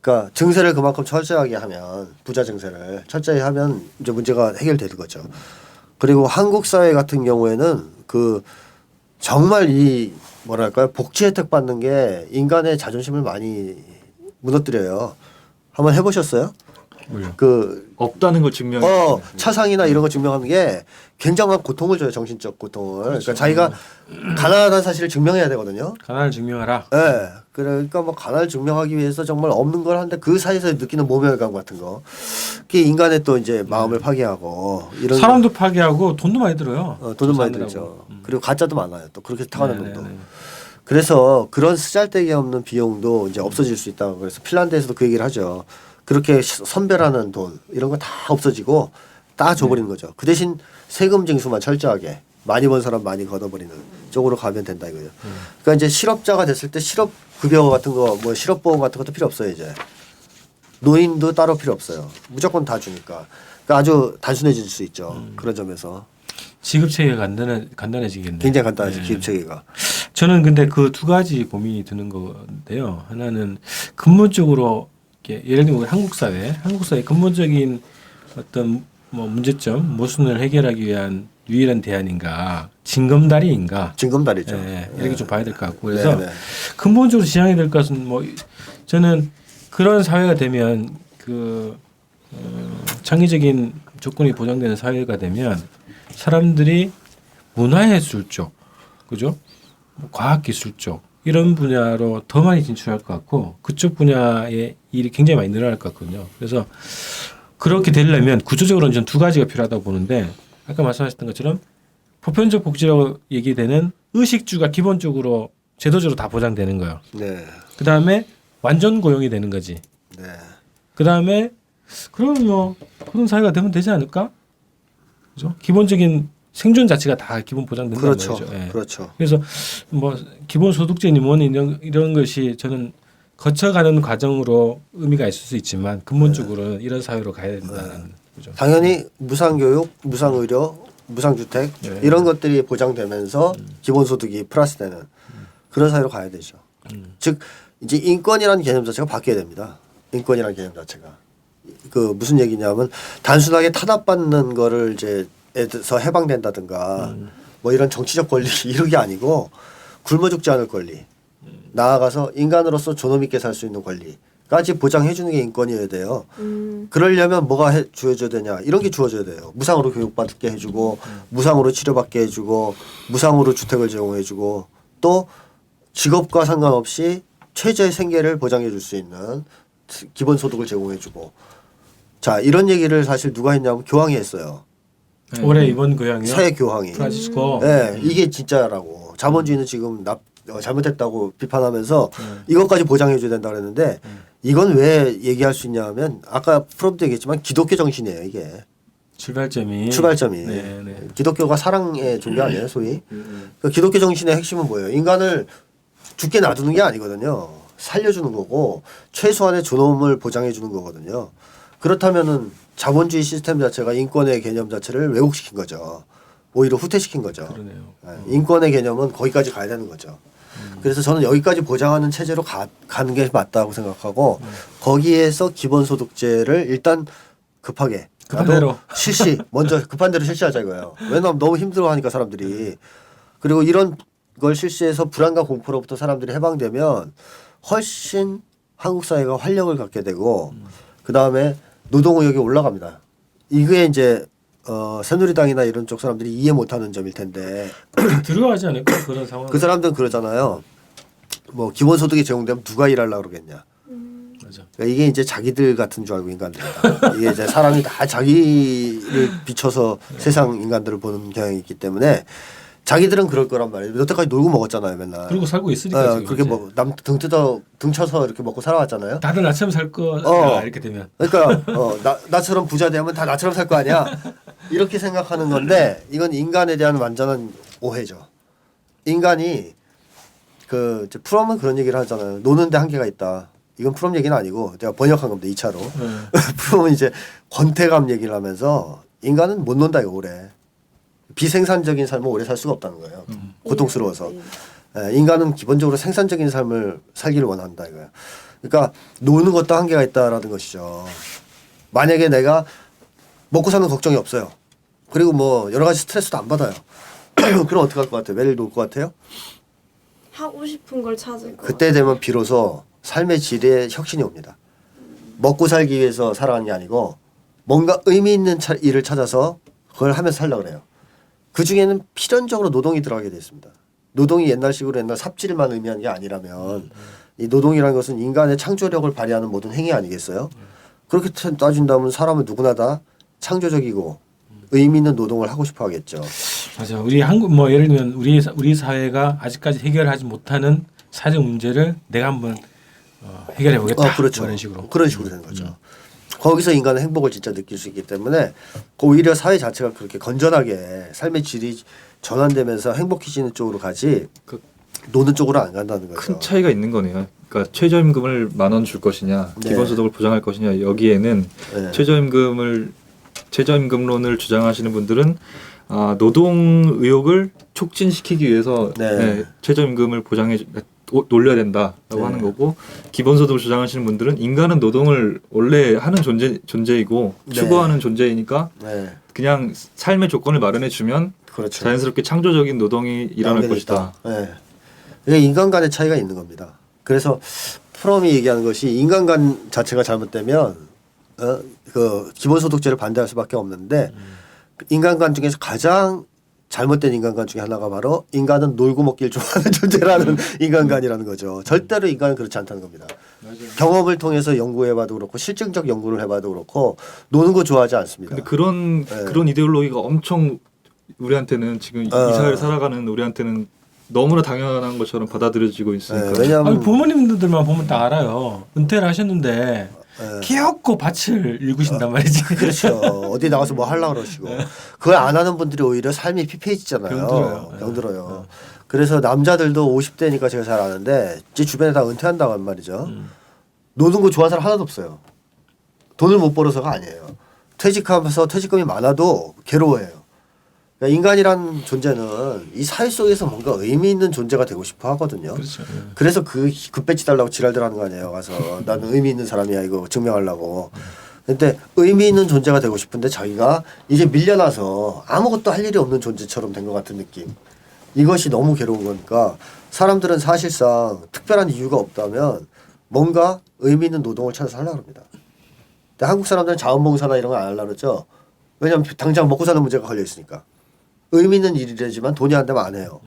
Speaker 5: 그러니까 증세를 그만큼 철저하게 하면 부자 증세를 철저히 하면 이제 문제가 해결되는 거죠. 그리고 한국 사회 같은 경우에는 그 정말 이 뭐랄까요 복지 혜택 받는 게 인간의 자존심을 많이 무너뜨려요. 한번 해보셨어요? 그
Speaker 4: 없다는 걸 증명.
Speaker 5: 차상이나 이런 거 증명하는 게 굉장한 고통을 줘요. 정신적 고통을. 그러니까 자기가 가난하다는 사실을 증명해야 되거든요.
Speaker 2: 가난을 증명하라.
Speaker 5: 네. 그러니까 뭐 가난을 증명하기 위해서 정말 없는 걸 하는데 그 사이에서 느끼는 모멸감 같은 거. 그게 인간의 또 이제 마음을 파괴하고 이런.
Speaker 2: 사람도 파괴하고 돈도 많이 들어요.
Speaker 5: 돈도 많이 들죠. 그리고 가짜도 많아요. 또 그렇게 타가는 놈도. 그래서 그런 쓰잘데기 없는 비용도 이제 없어질 수 있다고 그래서 핀란드에서도 그 얘기를 하죠. 그렇게 선별하는 돈 이런 거 다 없어지고 다 줘버리는 거죠. 그 대신 세금 징수만 철저하게 많이 번 사람 많이 걷어버리는 쪽으로 가면 된다 이거죠. 그러니까 이제 실업자가 됐을 때 실업급여 같은 거 뭐 실업보험 같은 것도 필요 없어요 이제. 노인도 따로 필요 없어요. 무조건 다 주니까. 그러니까 아주 단순해질 수 있죠. 그런 점에서.
Speaker 2: 지급 체계가 간단해지겠네요.
Speaker 5: 굉장히 간단하죠.
Speaker 2: 네.
Speaker 5: 기업체계가.
Speaker 2: 저는 근데 그 두 가지 고민이 드는 건데요. 하나는 근본적으로 이렇게 예를 들면 우리 한국 사회 근본적인 어떤 뭐 문제점 모순을 해결하기 위한 유일한 대안인가 징검다리인가
Speaker 5: 징검다리죠.
Speaker 2: 네, 이렇게 좀 봐야 될 것 같고 그래서
Speaker 5: 네, 네.
Speaker 2: 근본적으로 지향이 될 것은 뭐 저는 그런 사회가 되면 그 창의적인 조건이 보장되는 사회가 되면 사람들이 문화예술 쪽, 그죠? 뭐 과학기술 쪽 이런 분야로 더 많이 진출할 것 같고 그쪽 분야의 일이 굉장히 많이 늘어날 것 같거든요. 그래서 그렇게 되려면 구조적으로는 전 두 가지가 필요하다고 보는데 아까 말씀하셨던 것처럼 보편적 복지라고 얘기되는 의식주가 기본적으로 제도적으로 다 보장되는 거예요.
Speaker 5: 네.
Speaker 2: 그 다음에 완전 고용이 되는 거지.
Speaker 5: 네.
Speaker 2: 그 다음에 그러면 뭐 그런 사회가 되면 되지 않을까? 그죠? 기본적인 생존 자체가 다 기본 보장된다는
Speaker 5: 그렇죠.
Speaker 2: 거죠. 예.
Speaker 5: 그렇죠.
Speaker 2: 그래서 뭐 기본 소득제니 뭐니 이런 것이 저는 거쳐가는 과정으로 의미가 있을 수 있지만 근본적으로는 이런 사회로 가야 된다는 거죠.
Speaker 5: 당연히 무상교육, 무상의료, 무상주택
Speaker 2: 네.
Speaker 5: 이런 것들이 보장되면서 기본소득이 플러스되는 그런 사회로 가야 되죠. 즉 이제 인권이라는 개념 자체가 바뀌어야 됩니다. 인권이라는 개념 자체가 그 무슨 얘기냐면 단순하게 탄압받는 거를 이제 에서 해방된다든가 뭐 이런 정치적 권리 이런 게 아니고 굶어 죽지 않을 권리 나아가서 인간으로서 존엄 있게 살 수 있는 권리까지 보장해 주는 게 인권이어야 돼요. 그러려면 뭐가 주어져야 되냐 이런 게 주어져야 돼요. 무상으로 교육받게 해주고 무상으로 치료받게 해주고 무상으로 주택을 제공해주고 또 직업과 상관없이 최저의 생계를 보장해 줄 수 있는 기본소득을 제공해주고 자 이런 얘기를 사실 누가 했냐면 교황이 했어요.
Speaker 2: 올해 이번 교양이요.
Speaker 5: 새 교황이.
Speaker 2: 프란시스코.
Speaker 5: 네, 이게 진짜라고. 자본주의는 지금 잘못했다고 비판하면서 이것까지 보장해줘야 된다 그랬는데 이건 왜 얘기할 수 있냐면 아까 프롬도 얘기했지만 기독교 정신이에요 이게.
Speaker 2: 출발점이.
Speaker 5: 네, 네. 기독교가 사랑의 종교 아니에요 소위. 그 기독교 정신의 핵심은 뭐예요? 인간을 죽게 놔두는 게 아니거든요. 살려주는 거고 최소한의 존엄을 보장해 주는 거거든요. 그렇다면은 자본주의 시스템 자체가 인권의 개념 자체를 왜곡시킨 거죠. 오히려 후퇴시킨 거죠.
Speaker 2: 그러네요.
Speaker 5: 인권의 개념은 거기까지 가야 되는 거죠. 그래서 저는 여기까지 보장하는 체제로 가는 게 맞다고 생각하고 거기에서 기본소득제를 일단 급하게
Speaker 2: 급한 대로
Speaker 5: 먼저 급한 대로 실시하자 이거예요. 왜냐하면 너무 힘들어하니까 사람들이. 그리고 이런 걸 실시해서 불안과 공포로부터 사람들이 해방되면 훨씬 한국 사회가 활력을 갖게 되고 그 다음에 노동의욕이 올라갑니다. 이게 이제 새누리당이나 이런 쪽 사람들이 이해 못하는 점일 텐데
Speaker 2: 들어가지 않을까 그런 상황.
Speaker 5: 그 사람들은 그러잖아요. 뭐 기본소득이 제공되면 누가 일하려고 그러겠냐.
Speaker 2: 맞아.
Speaker 5: 그러니까 이게 이제 자기들 같은 줄 알고 인간들이다. 이게 이제 사람이 다 자기를 비춰서 세상 인간들을 보는 경향이 있기 때문에 자기들은 그럴 거란 말이에요. 여태까지 놀고 먹었잖아요, 맨날.
Speaker 2: 그러고 살고 있으니까. 지금
Speaker 5: 그렇게
Speaker 2: 이제.
Speaker 5: 뭐 남 등 쳐서 이렇게 먹고 살아왔잖아요.
Speaker 2: 다들 나처럼 살 거야 이렇게 되면.
Speaker 5: 그러니까 나처럼 부자 되면 다 나처럼 살 거 아니야. 이렇게 생각하는 건데 이건 인간에 대한 완전한 오해죠. 인간이 그 프롬은 그런 얘기를 하잖아요. 노는데 한계가 있다. 이건 프롬 얘기는 아니고 제가 번역한 겁니다. 2차로. 프롬은 이제 권태감 얘기를 하면서 인간은 못 논다 이거 오래. 비생산적인 삶을 오래 살 수가 없다는 거예요. 고통스러워서. 인간은 기본적으로 생산적인 삶을 살기를 원한다 이거예요. 그러니까 노는 것도 한계가 있다라는 것이죠. 만약에 내가 먹고 사는 걱정이 없어요. 그리고 뭐 여러 가지 스트레스도 안 받아요. 그럼 어떻게 할 것 같아요? 매일 놀 것 같아요?
Speaker 3: 하고 싶은 걸 찾을 거.
Speaker 5: 그때 되면 비로소 삶의 질에 혁신이 옵니다. 먹고 살기 위해서 살아가는 게 아니고 뭔가 의미 있는 일을 찾아서 그걸 하면서 살려고 그래요. 그 중에는 필연적으로 노동이 들어가게 돼 있습니다. 노동이 옛날식으로 옛날 삽질만 의미하는 게 아니라면 이 노동이라는 것은 인간의 창조력을 발휘하는 모든 행위 아니겠어요? 그렇게 따진다면 사람은 누구나 다 창조적이고 의미 있는 노동을 하고 싶어 하겠죠.
Speaker 2: 맞아. 우리 한국 뭐 예를 들면 우리 사회가 아직까지 해결하지 못하는 사회적 문제를 내가 한번 해결해 보겠다.
Speaker 5: 그렇죠.
Speaker 2: 뭐 이런 식으로.
Speaker 5: 그런 식으로 되는 거죠. 거기서 인간은 행복을 진짜 느낄 수 있기 때문에 오히려 사회 자체가 그렇게 건전하게 삶의 질이 전환되면서 행복해지는 쪽으로 가지 노는 쪽으로 안 간다는 거죠.
Speaker 4: 큰 차이가 있는 거네요. 그러니까 최저임금을 10,000원 줄 것이냐,
Speaker 5: 네.
Speaker 4: 기본소득을 보장할 것이냐 여기에는
Speaker 5: 네.
Speaker 4: 최저임금론을 주장하시는 분들은 노동 의욕을 촉진시키기 위해서
Speaker 5: 네.
Speaker 4: 최저임금을 놀려야 된다라고
Speaker 5: 네.
Speaker 4: 하는 거고, 기본소득을 주장하시는 분들은 인간은 노동을 원래 하는 존재이고
Speaker 5: 네.
Speaker 4: 추구하는 존재이니까
Speaker 5: 네.
Speaker 4: 그냥 삶의 조건을 마련해 주면
Speaker 5: 그렇죠.
Speaker 4: 자연스럽게 창조적인 노동이 일어날 것이다.
Speaker 5: 네. 이게 인간 간의 차이가 있는 겁니다. 그래서 프롬이 얘기하는 것이 인간관 자체가 잘못되면 그 기본소득제를 반대할 수밖에 없는데 인간관 중에서 가장 잘못된 인간관 중에 하나가 바로 인간은 놀고 먹기를 좋아하는 존재라는 인간관이라는 거죠. 절대로 인간은 그렇지 않다는 겁니다. 경험을 통해서 연구해봐도 그렇고 실증적 연구를 해봐도 그렇고 노는 거 좋아하지 않습니다.
Speaker 4: 근데 그런 이데올로기가 엄청 우리한테는 지금 이 사회를 살아가는 우리한테는 너무나 당연한 것처럼 받아들여지고 있으니까.
Speaker 5: 네, 왜냐하면
Speaker 2: 부모님들만 보면 다 알아요. 은퇴를 하셨는데 기어코 밭을 일구신단 말이지.
Speaker 5: 그렇죠. 어디 나가서 뭐 하려고 그러시고 그걸 안 하는 분들이 오히려 삶이 피폐해지잖아요.
Speaker 2: 병들어요.
Speaker 5: 병들어요. 그래서 남자들도 50대니까 제가 잘 아는데 제 주변에 다 은퇴한다고 한 말이죠. 노는 거 좋아하는 사람 하나도 없어요. 돈을 못 벌어서가 아니에요. 퇴직하면서 퇴직금이 많아도 괴로워해요. 그러니까 인간이란 존재는 이 사회 속에서 뭔가 의미 있는 존재가 되고 싶어 하거든요.
Speaker 2: 그렇죠.
Speaker 5: 그래서 그 배지 달라고 지랄들 하는 거 아니에요. 가서 나는 의미 있는 사람이야 이거 증명하려고. 근데 의미 있는 존재가 되고 싶은데 자기가 이제 밀려나서 아무것도 할 일이 없는 존재처럼 된 것 같은 느낌. 이것이 너무 괴로운 거니까 사람들은 사실상 특별한 이유가 없다면 뭔가 의미 있는 노동을 찾아서 하려고 합니다. 근데 한국 사람들은 자원봉사나 이런 거 안 하려고 그러죠. 왜냐하면 당장 먹고 사는 문제가 걸려 있으니까. 의미 있는 일이라지만 돈이 안 되면 안 해요.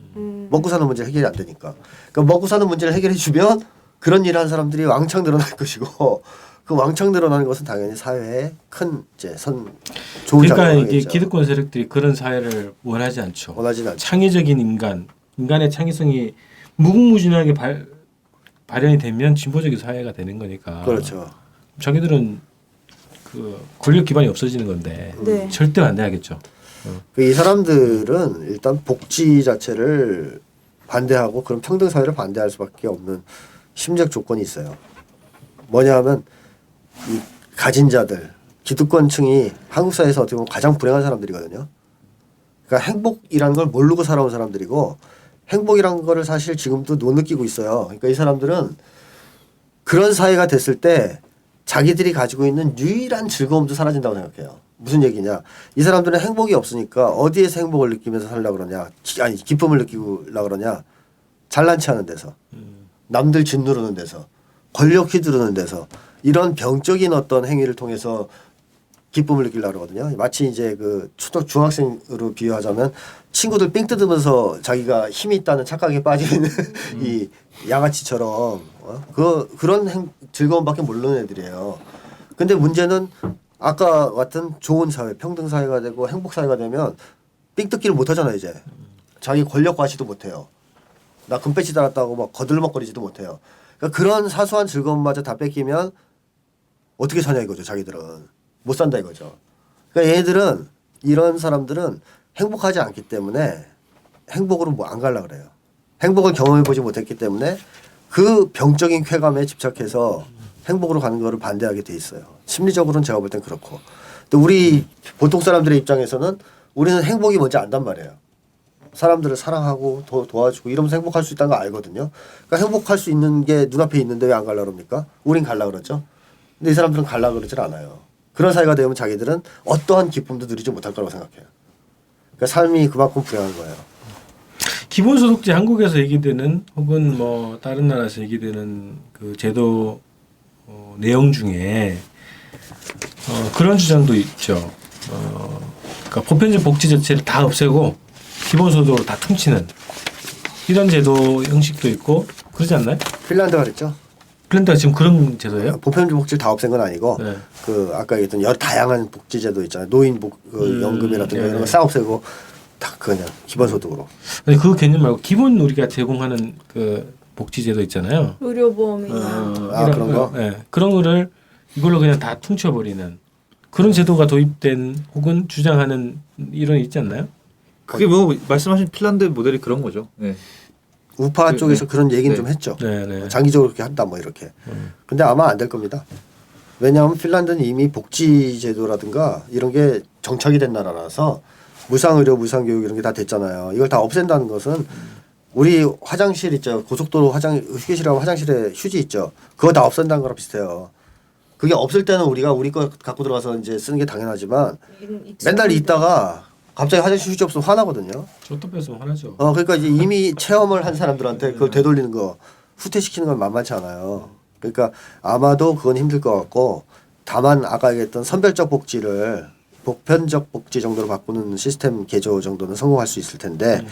Speaker 5: 먹고 사는 문제 해결이 안 되니까. 그러니까 먹고 사는 문제를 해결해 주면 그런 일을 하는 사람들이 왕창 늘어날 것이고 그 왕창 늘어나는 것은 당연히 사회에 큰 이제 좋은
Speaker 2: 그러니까
Speaker 5: 작용을
Speaker 2: 이게
Speaker 5: 하겠죠.
Speaker 2: 기득권 세력들이 그런 사회를 원하지 않죠.
Speaker 5: 원하지는 않죠.
Speaker 2: 창의적인 인간의 창의성이 무궁무진하게 발현이 되면 진보적인 사회가 되는 거니까.
Speaker 5: 그렇죠.
Speaker 2: 자기들은 그 권력 기반이 없어지는 건데
Speaker 3: 네.
Speaker 2: 절대 반대하겠죠.
Speaker 5: 이 사람들은 일단 복지 자체를 반대하고 그런 평등 사회를 반대할 수밖에 없는 심리적 조건이 있어요. 뭐냐 하면 이 가진 자들, 기득권층이 한국 사회에서 어떻게 보면 가장 불행한 사람들이거든요. 그러니까 행복이라는 걸 모르고 살아온 사람들이고 행복이라는 거를 사실 지금도 못 느끼고 있어요. 그러니까 이 사람들은 그런 사회가 됐을 때 자기들이 가지고 있는 유일한 즐거움도 사라진다고 생각해요. 무슨 얘기냐? 이 사람들은 행복이 없으니까 어디에서 행복을 느끼면서 살려고 그러냐? 아니 기쁨을 느끼려고 그러냐? 잘난 체 하는 데서, 남들 짓누르는 데서, 권력 휘두르는 데서 이런 병적인 어떤 행위를 통해서 기쁨을 느끼려고 그러거든요. 마치 이제 그 중학생으로 비유하자면 친구들 삥 뜯으면서 자기가 힘이 있다는 착각에 빠지는 이 양아치처럼 그런 즐거움밖에 모르는 애들이에요. 근데 문제는 아까 같은 좋은 사회, 평등 사회가 되고 행복 사회가 되면 삥 뜯기를 못 하잖아요, 이제. 자기 권력 과시도 못 해요. 나 금배지 달았다고 막 거들먹거리지도 못해요. 그러니까 그런 사소한 즐거움마저 다 뺏기면 어떻게 사냐 이거죠, 자기들은. 못 산다 이거죠. 그러니까 얘들은 이런 사람들은 행복하지 않기 때문에 행복으로 뭐 안 가려고 그래요. 행복을 경험해 보지 못했기 때문에 그 병적인 쾌감에 집착해서 행복으로 가는 거를 반대하게 돼 있어요. 심리적으로는 제가 볼 땐 그렇고. 또 우리 보통 사람들의 입장에서는 우리는 행복이 뭔지 안단 말이에요. 사람들을 사랑하고 도와주고 이러면서 행복할 수 있다는 거 알거든요. 그러니까 행복할 수 있는 게 눈앞에 있는데 왜 안 가려고 그럽니까? 우린 가려고 그러죠. 근데 이 사람들은 가려고 그러질 않아요. 그런 사회가 되면 자기들은 어떠한 기쁨도 누리지 못할 거라고 생각해요. 그러니까 삶이 그만큼 불행한 거예요.
Speaker 2: 기본소득제 한국에서 얘기되는 혹은 뭐 다른 나라에서 얘기되는 그 제도 내용 중에 그런 주장도 있죠. 그러니까 보편적 복지 자체를 다 없애고 기본소득으로 다 퉁치는 이런 제도 형식도 있고 그러지 않나요?
Speaker 5: 핀란드가 그랬죠.
Speaker 2: 핀란드가 지금 그런 제도예요?
Speaker 5: 보편적 복지를 다 없앤 건 아니고
Speaker 2: 네.
Speaker 5: 그 아까 얘기했던 여러 다양한 복지제도 있잖아요. 노인 연금이라든가
Speaker 2: 네.
Speaker 5: 이런 거 싹 없애고 다 그냥 기본소득으로.
Speaker 2: 아니 그 개념 말고 기본 우리가 제공하는 그 복지제도 있잖아요.
Speaker 3: 의료보험이나
Speaker 5: 그런 거?
Speaker 2: 네. 그런 거를 이걸로 그냥 다 퉁쳐버리는 그런 제도가 도입된 혹은 주장하는 이론이 있지 않나요?
Speaker 4: 그게 뭐 말씀하신 핀란드 모델이 그런 거죠. 네.
Speaker 5: 우파 쪽에서 그런 얘기는
Speaker 4: 네.
Speaker 5: 좀 했죠.
Speaker 2: 네.
Speaker 5: 장기적으로 그렇게 한다 뭐 이렇게. 근데 아마 안 될 겁니다. 왜냐하면 핀란드는 이미 복지 제도라든가 이런 게 정착이 된 나라라서 무상의료, 무상교육 이런 게 다 됐잖아요. 이걸 다 없앤다는 것은 우리 화장실 있죠. 고속도로 휴게실하고 화장실에 휴지 있죠. 그거 다 없앤다는 거랑 비슷해요. 그게 없을 때는 우리가 우리 거 갖고 들어가서 이제 쓰는 게 당연하지만 맨날 있다가 갑자기 화장실 휴지 없으면 화나거든요.
Speaker 2: 저도 뺏으면 화나죠.
Speaker 5: 그러니까 이제 이미 체험을 한 사람들한테 그걸 되돌리는 거 후퇴시키는 건 만만치 않아요. 그러니까 아마도 그건 힘들 것 같고 다만 아까 얘기했던 선별적 복지를 보편적 복지 정도로 바꾸는 시스템 개조 정도는 성공할 수 있을 텐데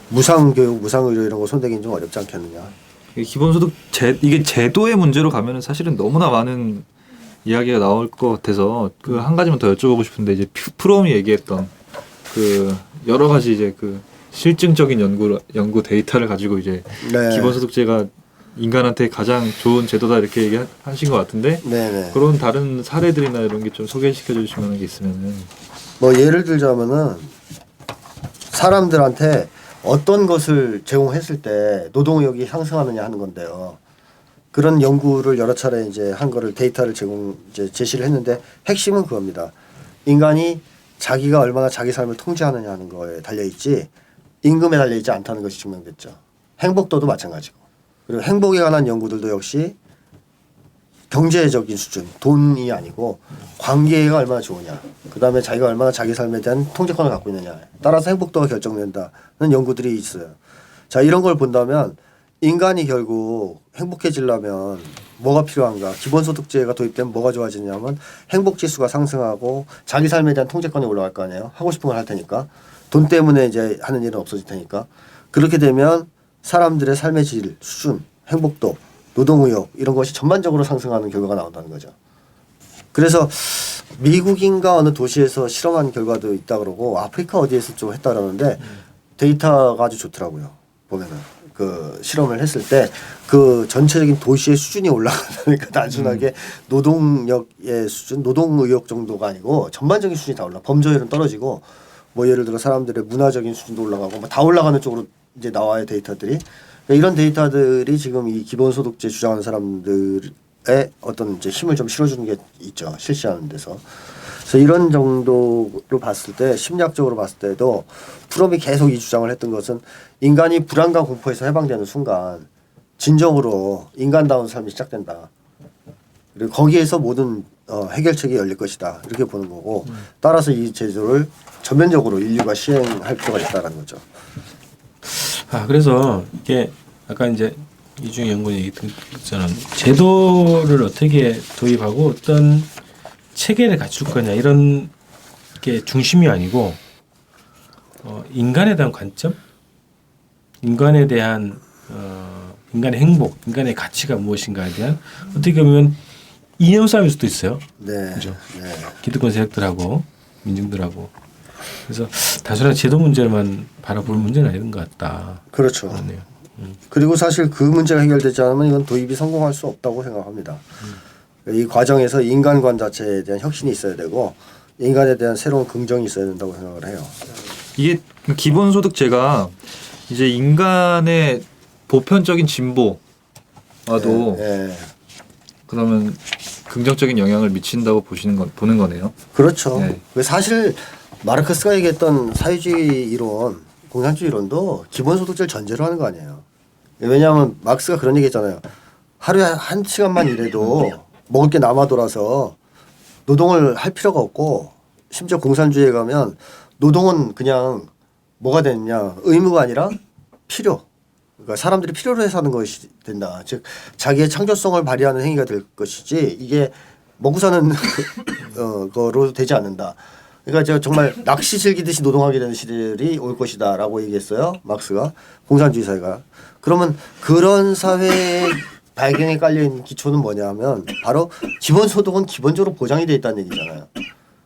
Speaker 5: 무상교육, 무상의료 이런 거 손대기는 좀 어렵지 않겠느냐.
Speaker 4: 기본소득 이게 제도의 문제로 가면은 사실은 너무나 많은 이야기가 나올 것 같아서 그 한 가지만 더 여쭤보고 싶은데 이제 프롬이 얘기했던 그 여러 가지 이제 그 실증적인 연구 데이터를 가지고 이제
Speaker 5: 네.
Speaker 4: 기본소득제가 인간한테 가장 좋은 제도다 이렇게 얘기하신 것 같은데
Speaker 5: 네네.
Speaker 4: 그런 다른 사례들이나 이런 게 좀 소개시켜 주실 만한 게 있으면은
Speaker 5: 뭐 예를 들자면은 사람들한테 어떤 것을 제공했을 때 노동력이 상승하느냐 하는 건데요. 그런 연구를 여러 차례 이제 한 거를 데이터를 제시를 했는데 핵심은 그겁니다. 인간이 자기가 얼마나 자기 삶을 통제하느냐 하는 거에 달려 있지 임금에 달려 있지 않다는 것이 증명됐죠. 행복도도 마찬가지고. 그리고 행복에 관한 연구들도 역시 경제적인 수준, 돈이 아니고 관계가 얼마나 좋으냐. 그다음에 자기가 얼마나 자기 삶에 대한 통제권을 갖고 있느냐. 따라서 행복도가 결정된다는 연구들이 있어요. 자, 이런 걸 본다면 인간이 결국 행복해지려면 뭐가 필요한가? 기본소득제가 도입되면 뭐가 좋아지냐면 행복지수가 상승하고 자기 삶에 대한 통제권이 올라갈 거 아니에요. 하고 싶은 걸 할 테니까. 돈 때문에 이제 하는 일은 없어질 테니까. 그렇게 되면 사람들의 삶의 질, 수준, 행복도, 노동의욕 이런 것이 전반적으로 상승하는 결과가 나온다는 거죠. 그래서 미국인가 어느 도시에서 실험한 결과도 있다 그러고 아프리카 어디에서 좀 했다 그러는데 데이터가 아주 좋더라고요. 보면은 그 실험을 했을 때 그 전체적인 도시의 수준이 올라가니까 단순하게 노동력의 수준, 노동의욕 정도가 아니고 전반적인 수준이 다 올라. 범죄율은 떨어지고 뭐 예를 들어 사람들의 문화적인 수준도 올라가고 뭐 다 올라가는 쪽으로 이제 나와요 데이터들이. 이런 데이터들이 지금 이 기본소득제 주장하는 사람들의 어떤 이제 힘을 좀 실어주는 게 있죠. 실시하는 데서. 그래서 이런 정도로 봤을 때 심리학적으로 봤을 때도 프롬이 계속 이 주장을 했던 것은 인간이 불안과 공포에서 해방되는 순간 진정으로 인간다운 삶이 시작된다. 그리고 거기에서 모든 해결책이 열릴 것이다. 이렇게 보는 거고 따라서 이 제도를 전면적으로 인류가 시행할 필요가 있다는 거죠.
Speaker 2: 그래서 이게 아까 이제 이중희 연구원 얘기 듣는 것처럼 제도를 어떻게 도입하고 어떤 체계를 갖출 거냐 이런 게 중심이 아니고 인간에 대한 관점, 인간에 대한 인간의 행복, 인간의 가치가 무엇인가에 대한 어떻게 보면 이념 싸움일 수도 있어요.
Speaker 5: 네.
Speaker 2: 그죠?
Speaker 5: 네.
Speaker 2: 기득권 세력들하고 민중들하고 그래서 단순한 제도 문제만 바라볼 문제는 아닌 것 같다.
Speaker 5: 그렇죠.
Speaker 2: 그러네요.
Speaker 5: 그리고 사실 그 문제가 해결되지 않으면 이건 도입이 성공할 수 없다고 생각합니다. 이 과정에서 인간관 자체에 대한 혁신이 있어야 되고 인간에 대한 새로운 긍정이 있어야 된다고 생각을 해요.
Speaker 4: 이게 기본소득제가 이제 인간의 보편적인 진보와도
Speaker 5: 네.
Speaker 4: 그러면 긍정적인 영향을 미친다고 보는 거네요.
Speaker 5: 그렇죠.
Speaker 4: 네.
Speaker 5: 사실 마르크스가 얘기했던 사회주의 이론, 공산주의 이론도 기본소득제를 전제로 하는 거 아니에요. 왜냐하면 마르크스가 그런 얘기했잖아요. 하루에 1시간만 일해도 먹을 게 남아 돌아서 노동을 할 필요가 없고 심지어 공산주의에 가면 노동은 그냥 뭐가 되느냐 의무가 아니라 필요. 그러니까 사람들이 필요로 해서 하는 것이 된다. 즉 자기의 창조성을 발휘하는 행위가 될 것이지 이게 먹고 사는 거로 되지 않는다. 그러니까 제가 정말 낚시 즐기듯이 노동하게 되는 시대들이 올 것이다라고 얘기했어요. 막스가 공산주의 사회가. 그러면 그런 사회 발경에 깔려 있는 기초는 뭐냐면 바로 기본소득은 기본적으로 보장이 돼 있다는 얘기잖아요.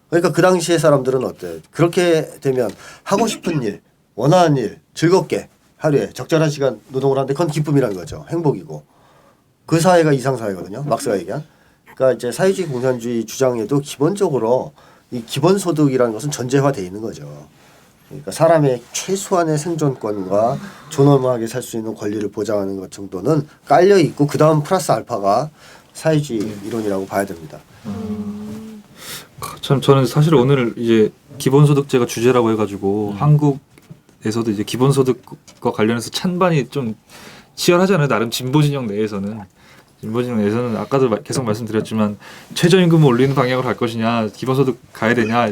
Speaker 5: 그러니까 그 당시에 사람들은 어때? 그렇게 되면 하고 싶은 일, 원하는 일, 즐겁게 하루에 적절한 시간 노동을 하는데 그건 기쁨이라는 거죠. 행복이고. 그 사회가 이상 사회거든요. 막스가 얘기한. 그러니까 이제 사회주의 공산주의 주장에도 기본적으로 이 기본소득이라는 것은 전제화되어 있는 거죠. 그러니까 사람의 최소한의 생존권과 존엄하게 살 수 있는 권리를 보장하는 것 정도는 깔려 있고 그 다음 플러스 알파가 사회주의 이론이라고 봐야 됩니다.
Speaker 4: 참 저는 사실 오늘 이제 기본소득제가 주제라고 해가지고 한국에서도 이제 기본소득과 관련해서 찬반이 좀 치열하잖아요. 나름 진보 진영 내에서는. 진보 진영 내에서는 아까도 계속 말씀드렸지만 최저임금을 올리는 방향으로 갈 것이냐, 기본소득 가야 되냐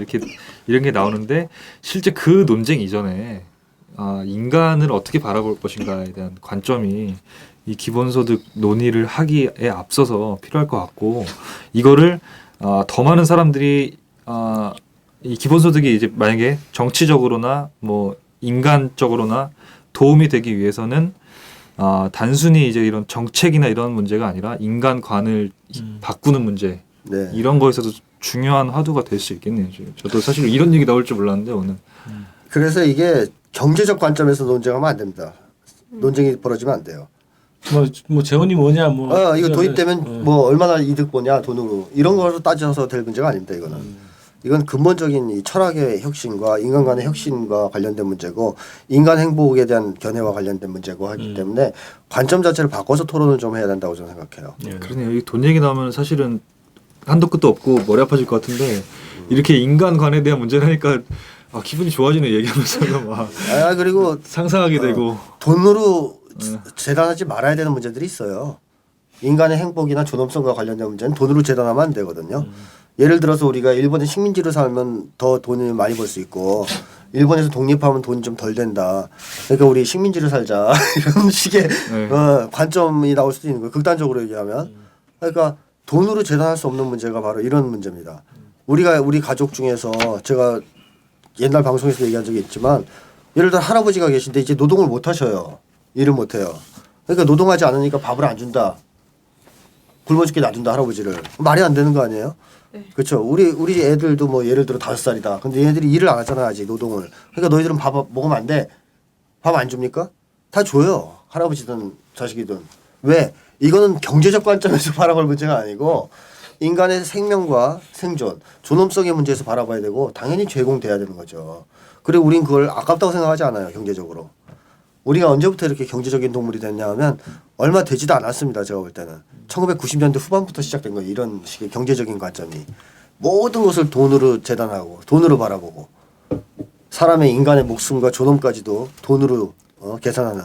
Speaker 4: 이런 게 나오는데 실제 그 논쟁 이전에 인간을 어떻게 바라볼 것인가에 대한 관점이 이 기본소득 논의를 하기에 앞서서 필요할 것 같고 이거를 더 많은 사람들이 이 기본소득이 이제 만약에 정치적으로나 뭐 인간적으로나 도움이 되기 위해서는 단순히 이제 이런 정책이나 이런 문제가 아니라 인간관을 바꾸는 문제
Speaker 5: 네.
Speaker 4: 이런 거에서도 중요한 화두가 될 수 있겠네요. 저도 사실 이런 얘기 나올 줄 몰랐는데 오늘.
Speaker 5: 그래서 이게 경제적 관점에서 논쟁하면 안 됩니다. 논쟁이 벌어지면 안 돼요.
Speaker 2: 뭐 재원이 뭐냐 뭐
Speaker 5: 이거 도입되면 뭐 얼마나 이득 보냐 돈으로 이런 거로 따져서 될 문제가 아닙니다. 이거는. 이건 근본적인 이 철학의 혁신과 인간 간의 혁신과 관련된 문제고 인간 행복에 대한 견해와 관련된 문제고 하기 때문에 관점 자체를 바꿔서 토론을 좀 해야 된다고 저는 생각해요.
Speaker 4: 그러네요. 이 돈 얘기 나오면 사실은 한도 끝도 없고 머리 아파질 것 같은데 이렇게 인간관에 대한 문제를 하니까 기분이 좋아지네 얘기하면서 막
Speaker 5: 그리고
Speaker 4: 상상하게 되고
Speaker 5: 돈으로 재단하지 말아야 되는 문제들이 있어요. 인간의 행복이나 존엄성과 관련된 문제는 돈으로 재단하면 안 되거든요. 예를 들어서 우리가 일본의 식민지로 살면 더 돈을 많이 벌 수 있고 일본에서 독립하면 돈이 좀 덜 된다. 그러니까 우리 식민지로 살자 이런 식의 관점이 나올 수도 있는 거예요. 극단적으로 얘기하면. 그러니까 돈으로 재단할 수 없는 문제가 바로 이런 문제입니다. 우리 가족 중에서 제가 옛날 방송에서 얘기한 적이 있지만 예를 들어 할아버지가 계신데 이제 노동을 못 하셔요. 일을 못 해요. 그러니까 노동하지 않으니까 밥을 안 준다. 굶어 죽게 놔둔다 할아버지를. 말이 안 되는 거 아니에요?
Speaker 3: 네.
Speaker 5: 그렇죠. 우리 애들도 뭐 예를 들어 5살이다. 근데 얘네들이 일을 안 하잖아 아직 노동을. 그러니까 너희들은 밥 먹으면 안 돼. 밥 안 줍니까? 다 줘요. 할아버지든 자식이든. 왜? 이거는 경제적 관점에서 바라볼 문제가 아니고 인간의 생명과 생존, 존엄성의 문제에서 바라봐야 되고 당연히 제공돼야 되는 거죠. 그리고 우린 그걸 아깝다고 생각하지 않아요. 경제적으로. 우리가 언제부터 이렇게 경제적인 동물이 됐냐 하면 얼마 되지도 않았습니다. 제가 볼 때는. 1990년대 후반부터 시작된 거예요. 이런 식의 경제적인 관점이. 모든 것을 돈으로 재단하고 돈으로 바라보고 사람의 인간의 목숨과 존엄까지도 돈으로 계산하는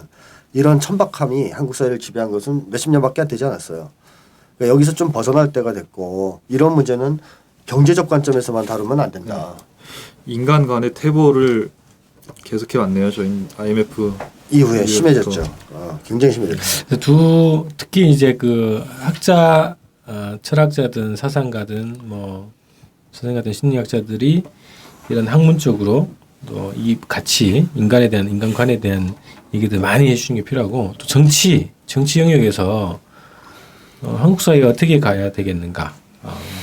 Speaker 5: 이런 천박함이 한국 사회를 지배한 것은 몇십 년밖에 안 되지 않았어요. 그러니까 여기서 좀 벗어날 때가 됐고 이런 문제는 경제적 관점에서만 다루면 안 된다.
Speaker 4: 인간 간의 태보를 계속해 왔네요. 저희 IMF
Speaker 5: 이후에 심해졌죠. 굉장히 심해졌죠.
Speaker 2: 특히 이제 그 학자, 철학자든 사상가든 뭐 선생가든 심리학자들이 이런 학문적으로 또 이 가치, 인간에 대한 인간관에 대한 얘기들 많이 해주시는 게 필요하고 또 정치 영역에서 한국 사회가 어떻게 가야 되겠는가.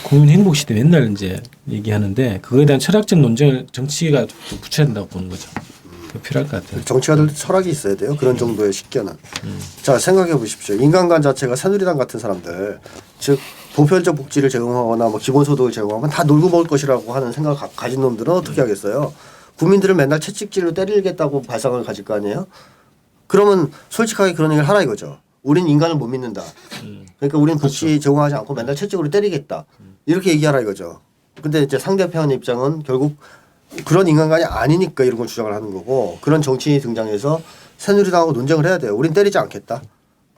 Speaker 2: 국민 행복 시대 맨날 이제 얘기하는데 그거에 대한 철학적 논쟁을 정치가 좀 붙여야 된다고 보는 거죠. 필요할 것 같아요.
Speaker 5: 정치가들도 철학이 있어야 돼요. 그런 정도의 식견은. 자 생각해 보십시오. 인간관 자체가 새누리당 같은 사람들 즉 보편적 복지를 제공하거나 뭐 기본소득을 제공하면 다 놀고 먹을 것이라고 하는 생각을 가진 놈들은 어떻게 하겠어요. 국민들을 맨날 채찍질로 때리겠다고 발상을 가질 거 아니에요. 그러면 솔직하게 그런 얘기를 하라 이거죠. 우린 인간을 못 믿는다. 그러니까 우린 복지 제공하지 않고 맨날 채찍으로 때리겠다. 이렇게 얘기하라 이거죠. 근데 이제 상대편 입장은 결국 그런 인간관이 아니니까 이런 걸 주장을 하는 거고 그런 정치인이 등장해서 새누리당하고 논쟁을 해야 돼요. 우린 때리지 않겠다.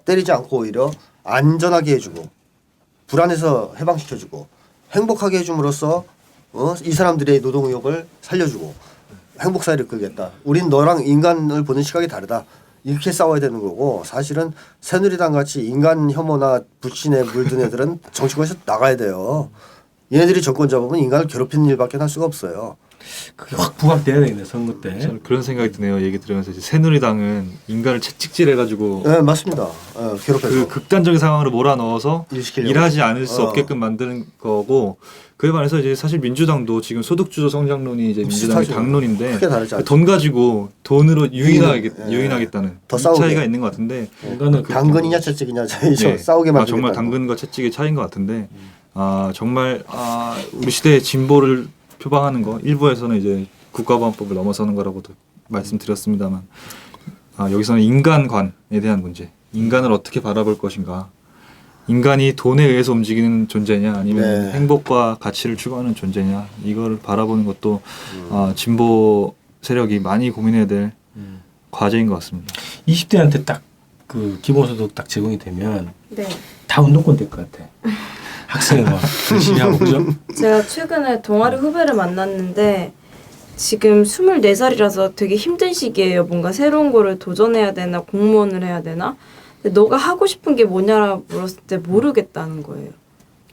Speaker 5: 때리지 않고 오히려 안전하게 해주고 불안해서 해방시켜주고 행복하게 해줌으로써 이 사람들의 노동 의욕을 살려주고 행복 사회를 끌겠다. 우린 너랑 인간을 보는 시각이 다르다. 이렇게 싸워야 되는 거고 사실은 새누리당 같이 인간 혐오나 불신에 물든 애들은 정치권에서 나가야 돼요. 얘네들이 정권 잡으면 인간을 괴롭히는 일밖에 할 수가 없어요.
Speaker 2: 그게 확 부각돼야 되겠네 선거 때.
Speaker 4: 저는 그런 생각이 드네요. 얘기 들으면서 이제 새누리당은 인간을 채찍질해가지고
Speaker 5: 네 맞습니다. 괴롭혀서
Speaker 4: 그 극단적인 상황으로 몰아넣어서 일하지 않을 수 없게끔 만드는 거고 그에 반해서 이제 사실 민주당도 지금 소득주도 성장론이 이제 민주당의 당론인데 돈 가지고 돈으로 유인하겠다는
Speaker 5: 더
Speaker 4: 차이가 있는 것 같은데
Speaker 5: 당근이냐 채찍이냐 차이죠. 싸우게 만들겠다.
Speaker 4: 정말 당근과 채찍의 차이인 것 같은데 정말 우리 시대의 진보를 표방하는 거 일부에서는 이제 국가보안법을 넘어서는 거라고도 말씀드렸습니다만 여기서는 인간관에 대한 문제, 인간을 어떻게 바라볼 것인가, 인간이 돈에 의해서 움직이는 존재냐 아니면
Speaker 5: 네.
Speaker 4: 행복과 가치를 추구하는 존재냐, 이걸 바라보는 것도 진보 세력이 많이 고민해야 될 과제인 것 같습니다.
Speaker 2: 20대한테 딱 그 기본소득 딱 제공이 되면
Speaker 3: 네.
Speaker 2: 다 운동권 될 것 같아. 학생이 막 열심히 하고 그죠?
Speaker 3: 제가 최근에 동아리 후배를 만났는데 지금 24살이라서 되게 힘든 시기예요. 뭔가 새로운 거를 도전해야 되나 공무원을 해야 되나? 근데 너가 하고 싶은 게 뭐냐라고 물었을 때 모르겠다는 거예요.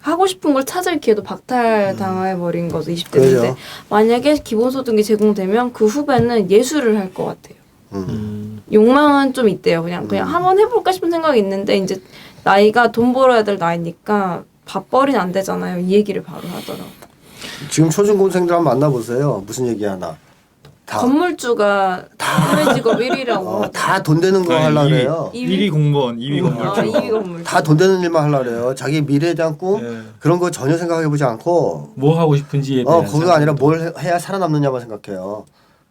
Speaker 3: 하고 싶은 걸 찾을 기회도 박탈당해버린 거죠. 20대인데
Speaker 5: 그죠.
Speaker 3: 만약에 기본소득이 제공되면 그 후배는 예술을 할 것 같아요. 욕망은 좀 있대요. 그냥 한번 해볼까 싶은 생각이 있는데 이제 나이가 돈 벌어야 될 나이니까 밥벌이는 안 되잖아요. 이 얘기를 바로 하더라고.
Speaker 5: 지금 초중고생들 한번 만나보세요. 무슨 얘기 하나. 다.
Speaker 3: 건물주가 꿈의 직업 1위라고.
Speaker 5: 다 돈 되는 거 하려고 그래요.
Speaker 4: 1위 공무원, 2위 건물주.
Speaker 3: 2위 건물주.
Speaker 5: 다 돈 되는 일만 하려고 그래요. 자기 미래에 대한 꿈
Speaker 2: 네.
Speaker 5: 그런 거 전혀 생각해보지 않고
Speaker 2: 뭐 하고 싶은지에 대한
Speaker 5: 그거 아니라 뭘 해야 살아남느냐만 생각해요.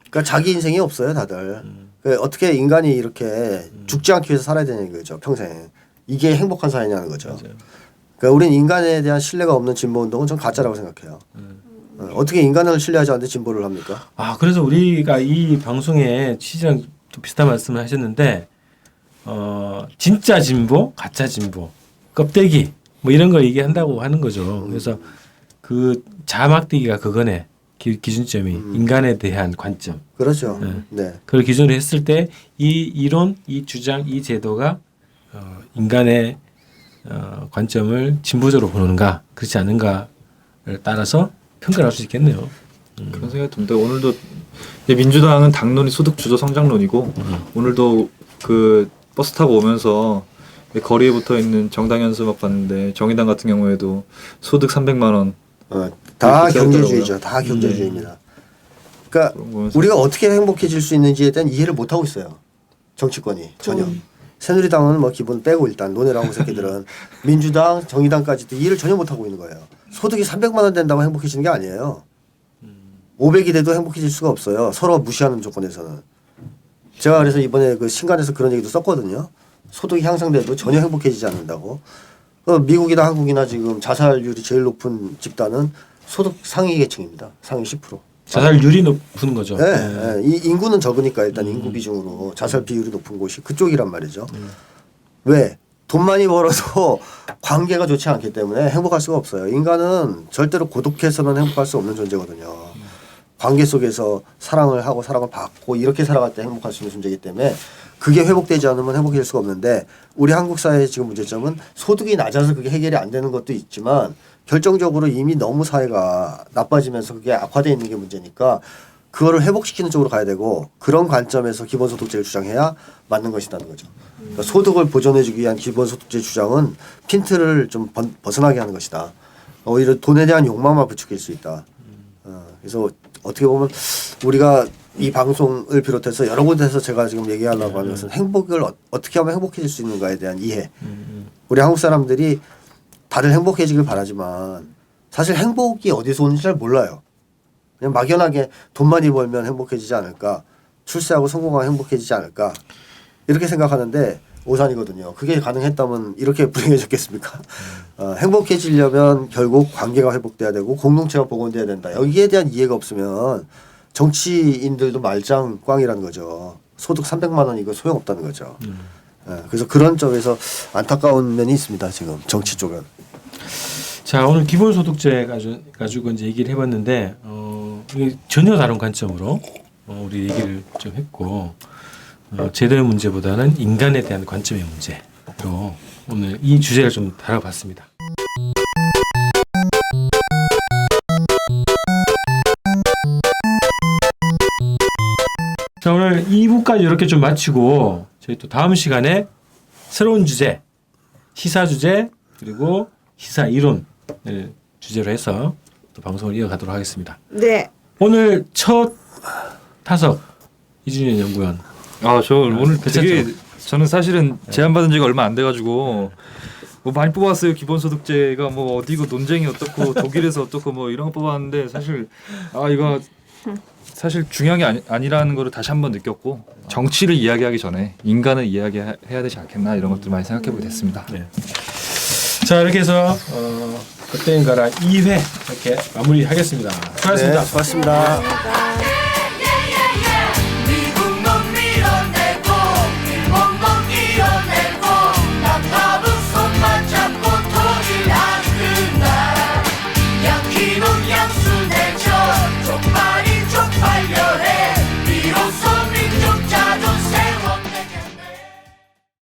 Speaker 5: 그러니까 자기 인생이 없어요, 다들. 그러니까 어떻게 인간이 이렇게 죽지 않기 위해서 살아야 되는 거죠, 평생. 이게 행복한 사회냐는 거죠.
Speaker 2: 맞아요.
Speaker 5: 그러니까 우리는 인간에 대한 신뢰가 없는 진보운동은 전 가짜라고 생각해요. 어떻게 인간을 신뢰하지 않는데 진보를 합니까?
Speaker 2: 그래서 우리가 이 방송에 취지랑 또 비슷한 말씀을 하셨는데 진짜 진보, 가짜 진보, 껍데기 뭐 이런 걸 얘기한다고 하는 거죠. 그래서 그 자막대기가 그거네. 기준점이 인간에 대한 관점.
Speaker 5: 그렇죠.
Speaker 2: 네.
Speaker 5: 네.
Speaker 2: 그걸 기준으로 했을 때 이 이론, 이 주장, 이 제도가 인간의 관점을 진보적으로 보는가 그렇지 않은가를 따라서 평가를 할 수 있겠네요.
Speaker 4: 그런 생각이 듭니다. 오늘도 민주당은 당론이 소득 주도 성장론이고 오늘도 그 버스 타고 오면서 거리에 붙어 있는 정당 연수막 봤는데 정의당 같은 경우에도 소득 300만 원.
Speaker 5: 다
Speaker 4: 그렇게
Speaker 5: 경제주의죠.
Speaker 4: 하더라고요.
Speaker 5: 다 경제주의입니다. 그러니까
Speaker 4: 그런 거 보면서
Speaker 5: 우리가 어떻게 행복해질 수 있는지에 대한 이해를 못 하고 있어요. 정치권이 전혀. 새누리당은 뭐 기본 빼고 일단 논의라고 새끼들은 민주당, 정의당까지도 이해를 전혀 못 하고 있는 거예요. 소득이 300만 원 된다고 행복해지는 게 아니에요. 500이 돼도 행복해질 수가 없어요. 서로 무시하는 조건에서는. 제가 그래서 이번에 그 신간에서 그런 얘기도 썼거든요. 소득이 향상돼도 전혀 행복해지지 않는다고. 미국이나 한국이나 지금 자살률이 제일 높은 집단은 소득 상위 계층입니다. 상위 10%.
Speaker 2: 자살률이 높은 거죠.
Speaker 5: 네, 네. 이 인구는 적으니까 일단 인구 비중으로 자살 비율이 높은 곳이 그쪽이란 말이죠. 왜? 돈 많이 벌어서 관계가 좋지 않기 때문에 행복할 수가 없어요. 인간은 절대로 고독해서는 행복할 수 없는 존재거든요. 관계 속에서 사랑을 하고 사랑을 받고 이렇게 살아갈 때 행복할 수 있는 존재이기 때문에 그게 회복되지 않으면 행복해질 수가 없는데 우리 한국 사회의 지금 문제점은 소득이 낮아서 그게 해결이 안 되는 것도 있지만 결정적으로 이미 너무 사회가 나빠지면서 그게 악화되어 있는 게 문제니까 그거를 회복시키는 쪽으로 가야 되고 그런 관점에서 기본소득제를 주장해야 맞는 것이라는 거죠. 그러니까 소득을 보존해주기 위한 기본소득제 주장은 핀트를 좀 벗어나게 하는 것이다. 오히려 돈에 대한 욕망만 부추길 수 있다. 그래서 어떻게 보면 우리가 이 방송을 비롯해서 여러 곳에서 제가 지금 얘기하려고 하는 것은 행복을 어떻게 하면 행복해질 수 있는가에 대한 이해. 우리 한국 사람들이 다들 행복해지길 바라지만 사실 행복이 어디서 오는지 잘 몰라요. 그냥 막연하게 돈 많이 벌면 행복해지지 않을까, 출세하고 성공하면 행복해지지 않을까 이렇게 생각하는데 오산이거든요. 그게 가능했다면 이렇게 불행해졌겠습니까? 행복해지려면 결국 관계가 회복돼야 되고 공동체가 복원돼야 된다. 여기에 대한 이해가 없으면 정치인들도 말짱 꽝이라는 거죠. 소득 300만 원 이거 소용없다는 거죠. 그래서 그런 점에서 안타까운 면이 있습니다. 지금 정치 쪽은.
Speaker 2: 자, 오늘 기본소득제 가지고 이제 얘기를 해봤는데 이게 전혀 다른 관점으로 우리 얘기를 좀 했고 제도의 문제보다는 인간에 대한 관점의 문제로 오늘 이 주제를 좀 다뤄봤습니다. 자, 오늘 2부까지 이렇게 좀 마치고 저희 또 다음 시간에 새로운 주제, 시사 주제 그리고 시사 이론을 주제로 해서 또 방송을 이어가도록 하겠습니다.
Speaker 3: 네.
Speaker 2: 오늘 첫 타석 이준현 연구원.
Speaker 4: 저 오늘
Speaker 2: 괜찮죠?
Speaker 4: 되게 저는 사실은 제안받은 지가 얼마 안 돼가지고 뭐 많이 뽑았어요. 기본소득제가 뭐 어디고 논쟁이 어떻고 독일에서 어떻고 뭐 이런 거 뽑았는데 사실 이거 사실 중요한 게 아니라는 거를 다시 한번 느꼈고 정치를 이야기하기 전에 인간을 이야기해야 되지 않겠나 이런 것들 많이 생각해보게 됐습니다.
Speaker 2: 네. 자 이렇게 해서 그때인가라 2회 이렇게 마무리하겠습니다. 수고하셨습니다.
Speaker 5: 네, 수고하셨습니다.
Speaker 3: 감사합니다.